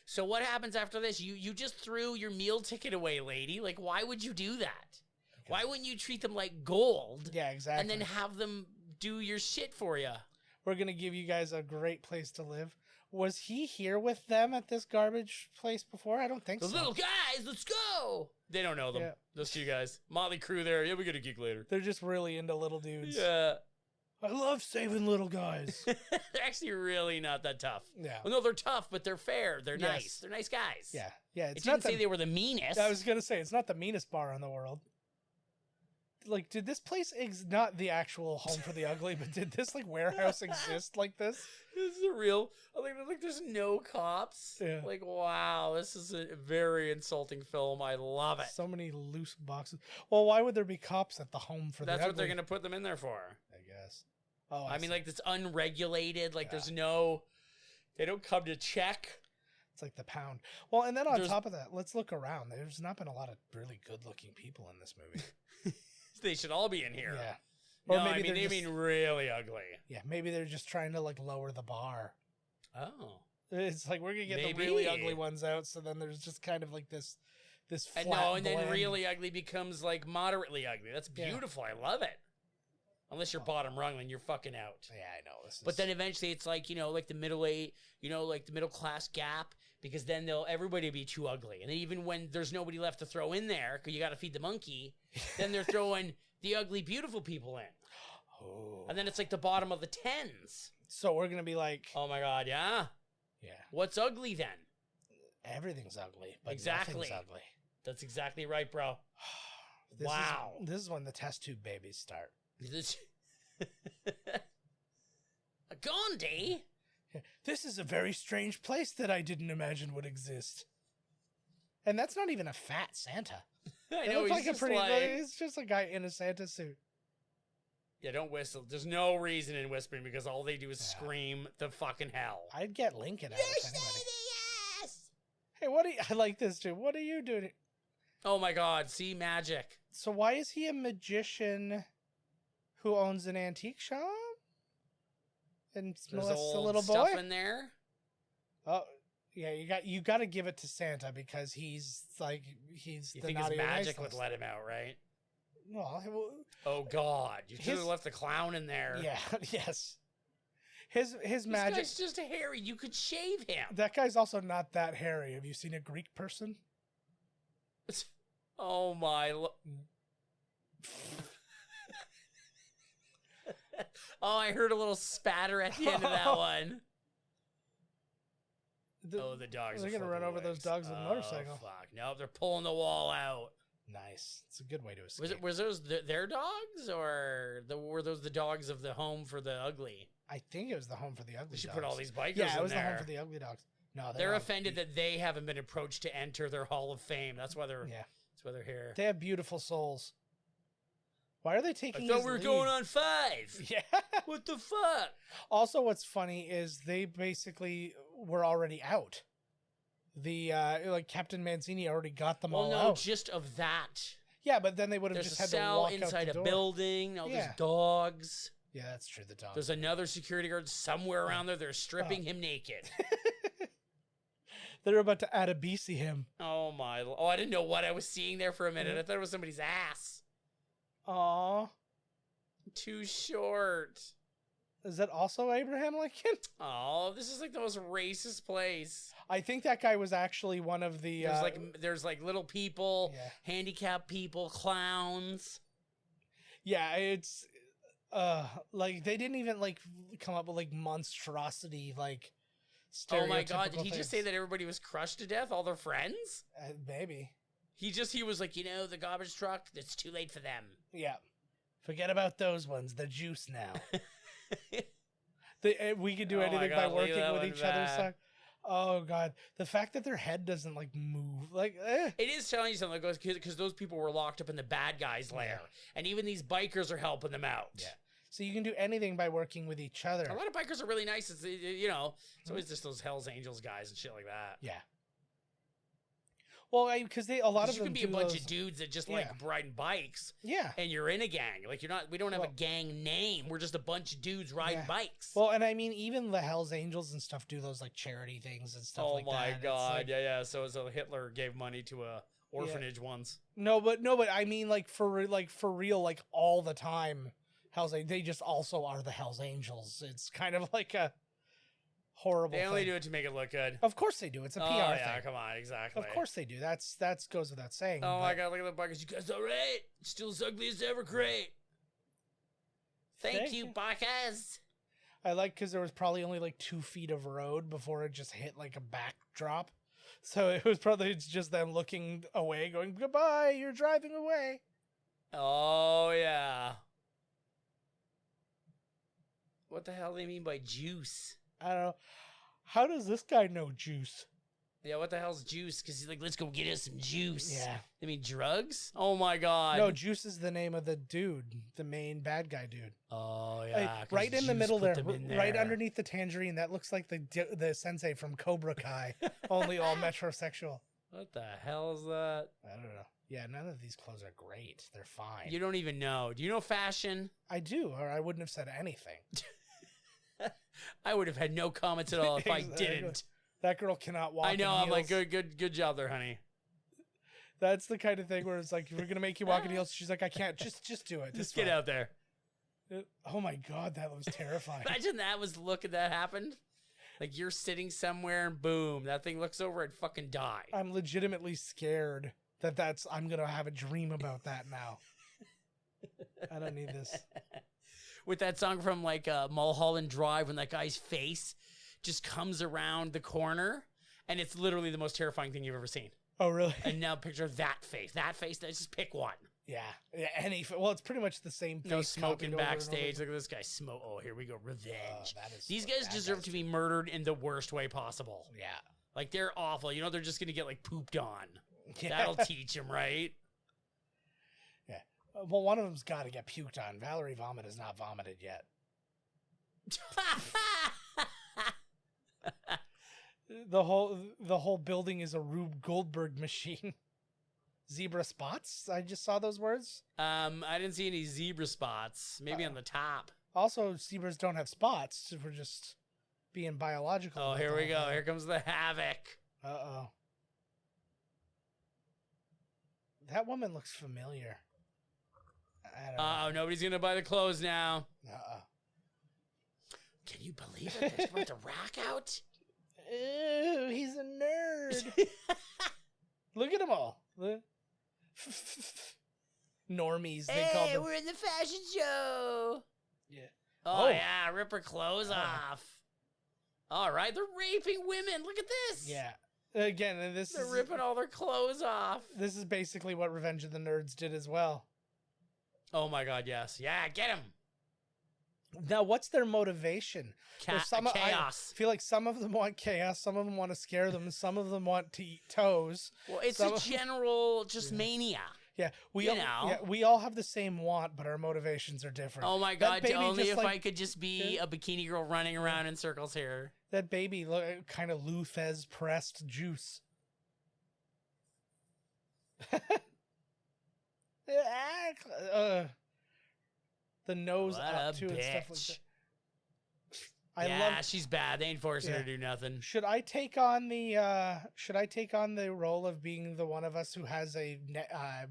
So what happens after this? You just threw your meal ticket away, lady. Like, why would you do that? Why wouldn't you treat them like gold? Yeah, exactly. And then have them do your shit for you? We're going to give you guys a great place to live. Was he here with them at this garbage place before? I don't think The so. little guys, let's go! They don't know them. Yeah. Those two guys. Motley Crue there. Yeah, we get a gig later. They're just really into little dudes. Yeah. I love saving little guys. They're actually really not that tough. Yeah. Well, no, they're tough, but they're fair. They're Yes. nice. They're nice guys. Yeah. It It's didn't not say they were the meanest. I was going to say, it's not the meanest bar in the world. Like, did this place not the actual home for the ugly, but did this like warehouse exist like this? This is a real. Like, there's no cops. Yeah. Like, wow, this is a very insulting film. I love it. So many loose boxes. Well, why would there be cops at the home for the That's ugly? what they're gonna put them in there for. I guess. Oh, I mean, see. like, it's unregulated. Like, there's no. They don't come to check. It's like the pound. Well, and then on There's- top of that, let's look around. There's not been a lot of really good-looking people in this movie. They should all be in here. Yeah. No, Or maybe I mean, they're they just- mean really ugly. Yeah, maybe they're just trying to like lower the bar. Oh. It's like we're gonna get Maybe. the really ugly ones out, so then there's just kind of like this flat. And then blend. really ugly becomes like moderately ugly. That's Yeah. beautiful. I love it. Unless you're bottom rung, then you're fucking out. Yeah, I know. But then eventually it's like, like the like the middle class gap, because then everybody be too ugly. And then even when there's nobody left to throw in there, because you got to feed the monkey, then they're throwing the ugly, beautiful people in. Oh. And then it's like the bottom of the tens. So we're gonna be like, Oh my God, yeah? yeah, What's ugly then? everything's ugly, but Exactly. nothing's ugly. That's exactly right, bro. This Wow. This is when the test tube babies start. This- A Gandhi? This is a very strange place that I didn't imagine would exist. And that's not even a fat Santa. I It know, looks he's just it's just a guy in a Santa suit. Yeah, don't whistle. There's no reason in whispering because all they do is scream the fucking hell. I'd get Lincoln out Yes, of anybody. yes! Hey, I like this too. What are you doing? Oh my god, see magic. So why is he a magician who owns an antique shop? And There's molests a old little stuff boy? in there. Oh, yeah, you got to give it to Santa because he's You the think his naughty or nice magic would list. let him out, right? Well, Oh god, you should have His- left the clown in there. yeah, yes. His This magic. guy's just a hairy. You could shave him. That guy's also not that hairy. Have you seen a Greek person? Oh my. Oh, I heard a little spatter at the end of that one. Oh, the dogs. They're are gonna run flipping over those wings. dogs with a motorcycle. Fuck! Nope, they're pulling the wall out. Nice. It's a good way to escape. Was those their dogs or were those the dogs of the home for the ugly? I think it was the home for the ugly We should dogs. put all these bikers Yeah, it in was the there. home for the ugly dogs. No, They're all- offended that they haven't been approached to enter their Hall of Fame. That's why they're. Yeah, That's why they're here. they have beautiful souls. Why are they I taking? thought his we were lead? going on 5. Yeah. What the fuck? Also, what's funny is they basically were already out. The like Captain Mancini already got them Well, all no, out. just of that. Yeah, but then they would have There's just a had to cell walk inside out the a door. building. No, Yeah. there's dogs. Yeah, that's true. The dog. There's another security guard somewhere around there. They're stripping him naked. They're about to Adabisi him. Oh my! Oh, I didn't know what I was seeing there for a minute. I thought it was somebody's ass. Aw. Too short. Is that also Abraham Lincoln? Oh, this is like the most racist place. I think that guy was actually one of the. There's like little people, Yeah. handicapped people, clowns. Yeah, it's like they didn't even like come up with like monstrosity like. Oh my god! Did stereotypical he just say things. that everybody was crushed to death? All their friends? Maybe. He was like, the garbage truck. It's too late for them. Yeah. Forget about those ones. The juice now. We could do Oh my anything by God, leave working that with one each other's back. stuff. Oh god, the fact that their head doesn't like move, like, It is telling you something because those people were locked up in the bad guys' lair, and even these bikers are helping them out. Yeah. So you can do anything by working with each other. A lot of bikers are really nice. It's it's always just those Hell's Angels guys and shit like that. Yeah. Well, because a lot of You them can be do a bunch those- of dudes that just Yeah. like riding bikes, Yeah. and you're in a gang. Like we don't have a Well- gang name. We're just a bunch of dudes riding Yeah. bikes. Well, and I mean, even the Hell's Angels and stuff do those like charity things and stuff oh like that. my It's god, like- yeah. So Hitler gave money to a orphanage once. No, but I mean, like for real, like all the time. They just also are the Hell's Angels. It's kind of like a horrible. They only thing. do it to make it look good. Of course they do. It's a PR oh yeah, thing. come on, exactly. Of course they do. That goes without saying. Oh my but- god, look at the bikers. You guys all right? Still as ugly as ever. Great. Thank Thank you, you. bikers. I like because there was probably only like 2 feet of road before it just hit like a backdrop. So it was probably just them looking away, going, goodbye, you're driving away. Oh yeah. What the hell do they mean by juice? I don't know. How does this guy know juice? Yeah, what the hell's juice? Because he's like, let's go get us some juice. Yeah. I mean, drugs? Oh my god. No, Juice is the name of the dude, the main bad guy dude. Oh Like, yeah. 'cause right in the Juice middle put there, them in right there. underneath the tangerine. That looks like the sensei from Cobra Kai, only all metrosexual. What the hell is that? I don't know. Yeah, none of these clothes are great. They're fine. You don't even know. Do you know fashion? I do, or I wouldn't have said anything. I would have had no comments at all if I Exactly. didn't. That girl cannot walk. I know. in I'm like, heels. good job there, honey. That's the kind of thing where it's like, we're gonna make you walk in heels. She's like, I can't. Just do it. Just It's get fine. out there. Oh my god, that was terrifying. Imagine that was the look at that happened. Like you're sitting somewhere and boom, that thing looks over and fucking die. I'm legitimately scared that I'm gonna have a dream about that now. I don't need this. With that song from like Mulholland Drive when that guy's face just comes around the corner and it's literally the most terrifying thing you've ever seen. Oh really? And now picture that face. That face, just pick one. Yeah. Well, it's pretty much the same No face smoking copied over and over backstage. again. Look at this guy smoke. Oh, here we go. Revenge. These what guys bad deserve guys to do. be murdered in the worst way possible. Yeah. Like, they're awful. You know, they're just going to get, like, pooped on. Yeah. That'll teach them, right? Yeah. Well, one of them's got to get puked on. Valerie Vomit has not vomited yet. The whole building is a Rube Goldberg machine. Zebra spots? I just saw those words. I didn't see any zebra spots. Maybe on the top. Also, zebras don't have spots. We're just being biological. Oh, about here the we whole go. thing. Here comes the havoc. Uh-oh. That woman looks familiar. I don't know. Oh, nobody's going to buy the clothes now. Uh-oh. Can you believe it? They brought the rack out? Ew, he's a nerd. Look at them all. Look. Normies, they call them. we're in the fashion show. Yeah. Oh, Oh. yeah, rip her clothes off. All right, they're raping women. Look at this. Yeah. Again, They're ripping all their clothes off. this is basically what Revenge of the Nerds did as well. Oh, my God, yes. Yeah, get him. Now, what's their motivation? There's Chaos. I feel like some of them want chaos, some of them want to scare them, and some of them want to eat toes. Well, it's Some a of- general just mania. Yeah, we You all, know. yeah, we all have the same want, but our motivations are different. Oh, my That God, baby only just if like- I could just be a bikini girl running around in circles here. That baby look kind of Lou Thez pressed juice. The nose What up a too and stuff like bitch. that. I Yeah, love. she's bad. They ain't forcing her Yeah. to do nothing. Should I take on the role of being the one of us who has a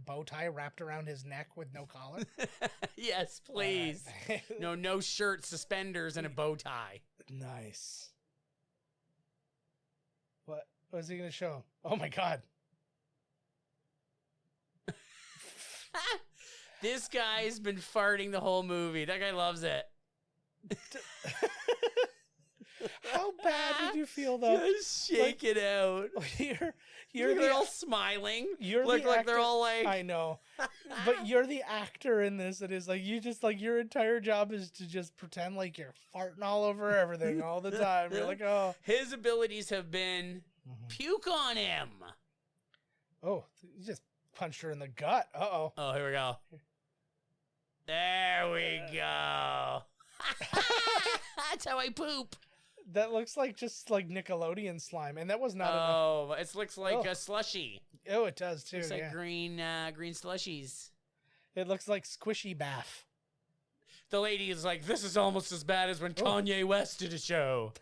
bow tie wrapped around his neck with no collar? Yes, please. All right. No shirt, suspenders, and a bow tie. Nice. What was he gonna show? Oh my god. This guy's been farting the whole movie. That guy loves it. How bad did you feel though? Just shake it out. You're They're the all smiling. you're Look the like actor, they're all like. I know, but you're the actor in this. It is like you just like your entire job is to just pretend like you're farting all over everything all the time. You're like, oh, His abilities have been puke on him. oh, you just punched her in the gut. Uh-oh. Oh, here we go. There we go. That's how I poop. That looks like just like Nickelodeon slime, and that was not enough. Oh, it looks like Oh. a slushy. Oh, it does too. Looks like Yeah. green slushies. It looks like squishy bath. The lady is like, this is almost as bad as when Kanye West did a show.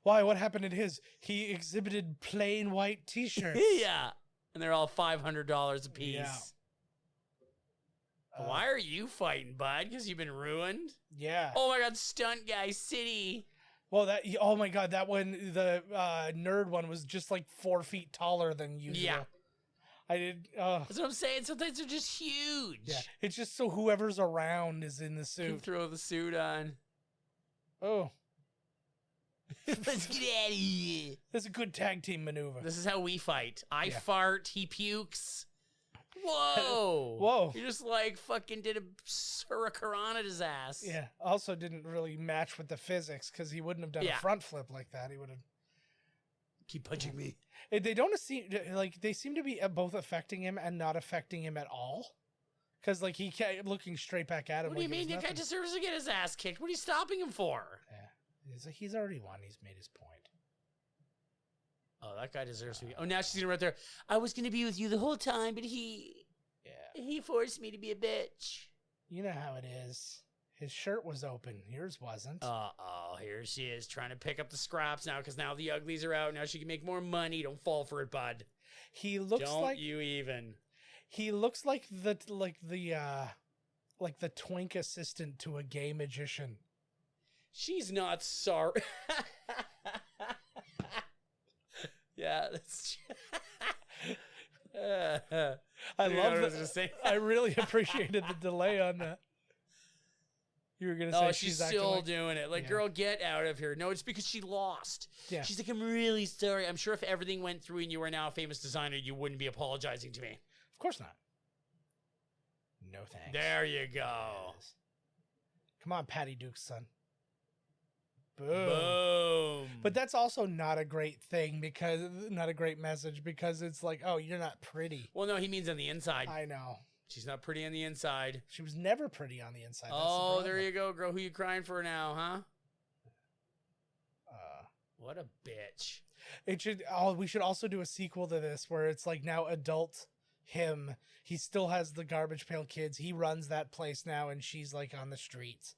Why? What happened in his? He exhibited plain white T-shirts. Yeah. And they're all $500 a piece. Yeah. Why are you fighting, bud? Because you've been ruined? Yeah. Oh my God, Stunt Guy City. Well, oh my god, that one, the nerd one was just like 4 feet taller than usual. Yeah. I did. That's what I'm saying. Sometimes they're just huge. Yeah. It's just so whoever's around is in the Can suit. throw the suit on. Oh, Let's get out of here. that's a good tag team maneuver. This is how we fight. I Yeah. fart, he pukes. Whoa. Whoa. You just like fucking did a hurricane at his ass. Yeah. Also didn't really match with the physics because he wouldn't have done Yeah. a front flip like that. He would have. Keep punching me. They don't seem like they seem to be both affecting him and not affecting him at all. Because like he kept looking straight back at him. What do you like it was mean? That guy nothing. deserves to get his ass kicked. What are you stopping him for? Yeah. He's already won. He's made his point. Oh, that guy deserves to be. Oh, now she's gonna right there. I was gonna be with you the whole time, but he forced me to be a bitch. You know how it is. His shirt was open. Yours wasn't. Oh, here she is trying to pick up the scraps now because now the uglies are out. Now she can make more money. Don't fall for it, bud. He looks Don't like you even. he looks like the twink assistant to a gay magician. She's not sorry. Yeah, that's. I You know love what I was that. gonna say? I really appreciated the delay on that. You were gonna say Oh, she's acting still like- doing it. Like, Yeah. girl, get out of here. No, it's because she lost. Yeah. She's like, I'm really sorry. I'm sure if everything went through and you were now a famous designer, you wouldn't be apologizing to me. course not. No thanks. There you go. Yes. Come on, Patty Duke's son. Boom. Boom. But that's also not a great thing because not a great message because it's like, oh, you're not pretty. Well, no, he means on the inside. I know. She's not pretty on the inside. She was never pretty on the inside. Oh, there you go, girl. Who you crying for now, huh? What a bitch. It should. Oh, we should also do a sequel to this where it's like now adult him. He still has the Garbage Pail Kids. He runs that place now, and she's like on the streets.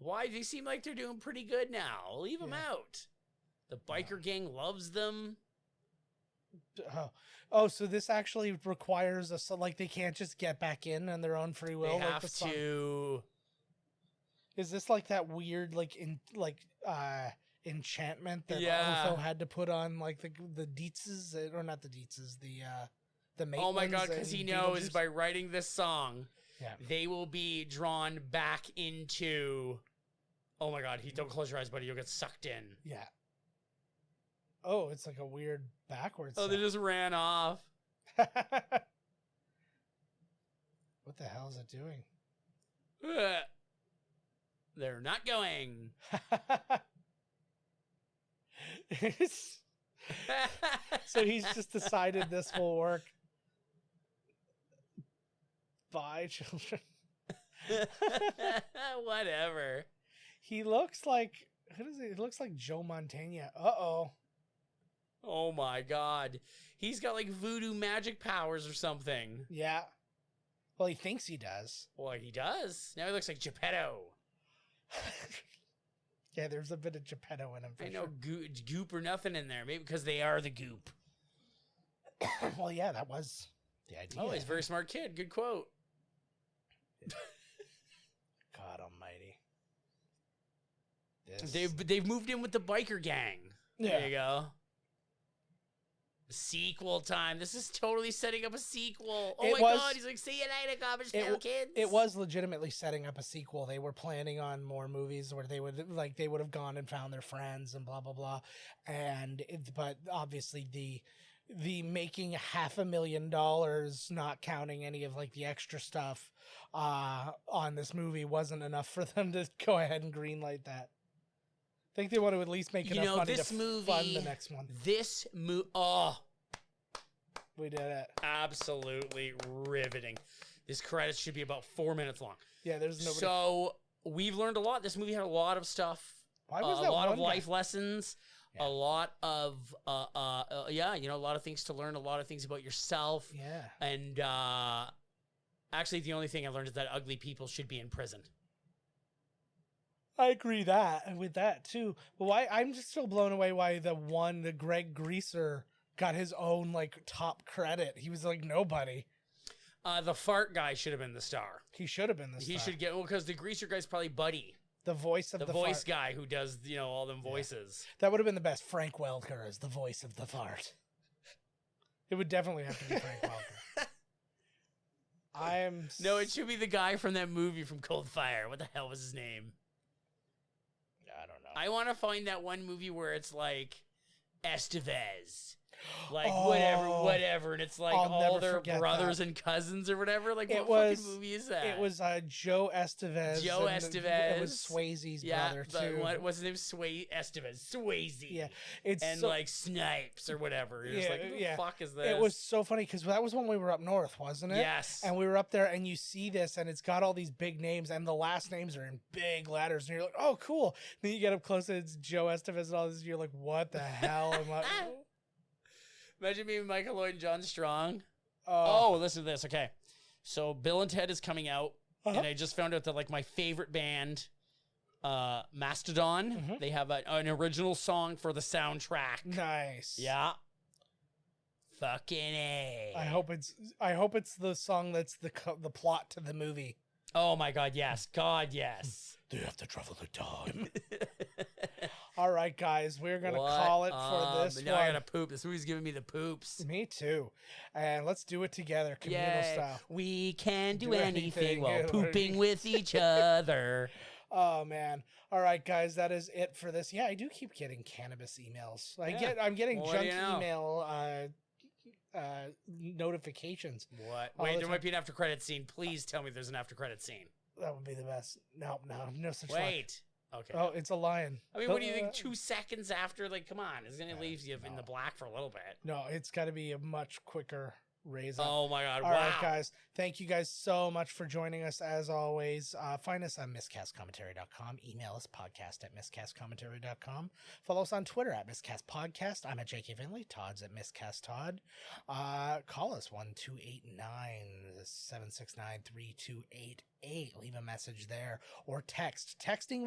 Why? They seem like they're doing pretty good now. Leave them out. The biker gang loves them. Oh, so this actually requires us. So like they can't just get back in on their own free will. They have to. Is this like that weird enchantment that Otho had to put on like the Dietzes, or not the Dietzes, the Maitlands? Oh my God, because he knows Beetlejuice? by writing this song, Yeah. they will be drawn back into. Oh my God, don't close your eyes, buddy. You'll get sucked in. Yeah. Oh, it's like a weird backwards. Oh, they just ran off. What the hell is it doing? Ugh. They're not going. So he's just decided this will work. Bye, children. Whatever. He looks like, who does he looks like Joe Montana. Uh-oh. Oh my God. He's got like voodoo magic powers or something. Yeah. Well, he thinks he does. Well, he does. Now he looks like Geppetto. Yeah, there's a bit of Geppetto in him. For I know sure. goop or nothing in there. Maybe because they are the goop. Well, yeah, that was the idea. Oh, he's a very smart kid. Good quote. God almighty. They've moved in with the biker gang. Yeah. There you go. Sequel time. This is totally setting up a sequel. Oh my God, he's like, see you later, Garbage Pail Kids. It was legitimately setting up a sequel. They were planning on more movies where they would have gone and found their friends and blah blah blah. But obviously the making $500,000, not counting any of like the extra stuff on this movie, wasn't enough for them to go ahead and greenlight that. I think they want to at least make enough money to fund the next one. This movie, oh, we did it. Absolutely riveting. This credit should be about 4 minutes long. Yeah, there's nobody. So we've learned a lot. This movie had a lot of stuff. Why was a that lot of one life guy? lessons. Yeah. A lot of a lot of things to learn. A lot of things about yourself. Yeah. And actually, the only thing I learned is that ugly people should be in prison. I agree with that too. But why I'm just still blown away why the Greg Greaser got his own like top credit. He was like nobody. The fart guy should have been the star. He should have been the star. He should get because the greaser guy's probably Buddy, the voice of the voice fart. guy who does all them voices. That would have been the best. Frank Welker as the voice of the fart. It would definitely have to be Frank Welker. No, it should be the guy from that movie from Cold Fire. What the hell was his name? I don't know. I want to find that one movie where it's like Estevez. Like Oh. whatever, and it's like I'll all never their forget brothers that. and cousins or whatever. Like, It what was- fucking movie is that? It was Joe Estevez. Joe and Estevez. It was Swayze's brother but too. what's his name? Estevez. Swayze. Yeah, it's and so, like Snipes or whatever. You're just like, what the fuck is this? It was so funny because that was when we were up north, wasn't it? Yes. And we were up there, and you see this, and it's got all these big names, and the last names are in big letters, and you're like, oh, cool. Then you get up close, and it's Joe Estevez and all this, and you're like, what the hell? I'm like, Imagine me, Michael Lloyd, and John Strong. Oh, listen to this. Okay, so Bill and Ted is coming out, and I just found out that like my favorite band, Mastodon, they have an original song for the soundtrack. nice. Yeah. Fucking A. I hope it's the song that's the plot to the movie. Oh my God, yes. God, yes. They have to travel the time. All right, guys, we're gonna call it for this now one. I gotta poop. This movie's giving me the poops. Me too. And let's do it together, communal Yay. style. We can do Do anything anything while good. pooping with each other. Oh man. All right, guys, that is it for this. Yeah, I do keep getting cannabis emails. I'm getting Well, what do junk you know? email notifications. What? all Wait, the there time. might be an after credit scene. Please tell me there's an after credit scene. That would be the best. No such luck. Wait. Okay. Oh, it's a lion. I mean, what do you think? 2 seconds after? Like, come on. It's going to leave you in the black for a little bit. No, it's got to be a much quicker raise up. Oh, my God. All wow. right, guys. Thank you guys so much for joining us, as always. Find us on miscastcommentary.com. Email us, podcast@miscastcommentary.com. Follow us on Twitter @miscastpodcast. I'm at J.K. Finley. Todd's at miscasttodd. Call us 1-289-769-3288. Leave a message there. Or text. Texting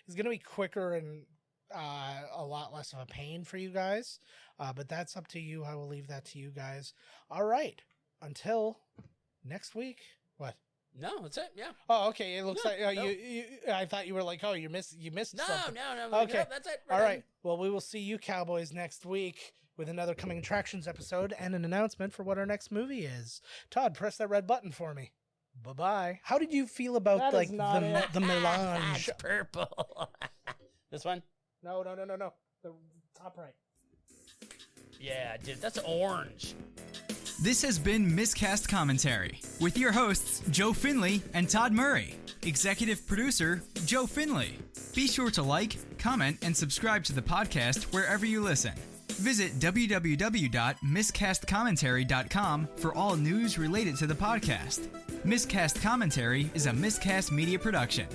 is going to be quicker and a lot less of a pain for you guys. But that's up to you. I will leave that to you guys. All right. Until next week. What? No, that's it. Yeah. Oh, okay. It looks No, like no. you. I thought you were like, oh, you missed No, something. no. Okay. No, that's it. All right. Well, we will see you cowboys next week with another Coming Attractions episode and an announcement for what our next movie is. Todd, press that red button for me. Bye-bye. How did you feel about That like is not it. the melange? That's purple. This one? No. The top right. Yeah, dude. That's orange. This has been Miscast Commentary with your hosts, Joe Finley and Todd Murray. Executive producer, Joe Finley. Be sure to like, comment, and subscribe to the podcast wherever you listen. Visit www.miscastcommentary.com for all news related to the podcast. Miscast Commentary is a Miscast Media production.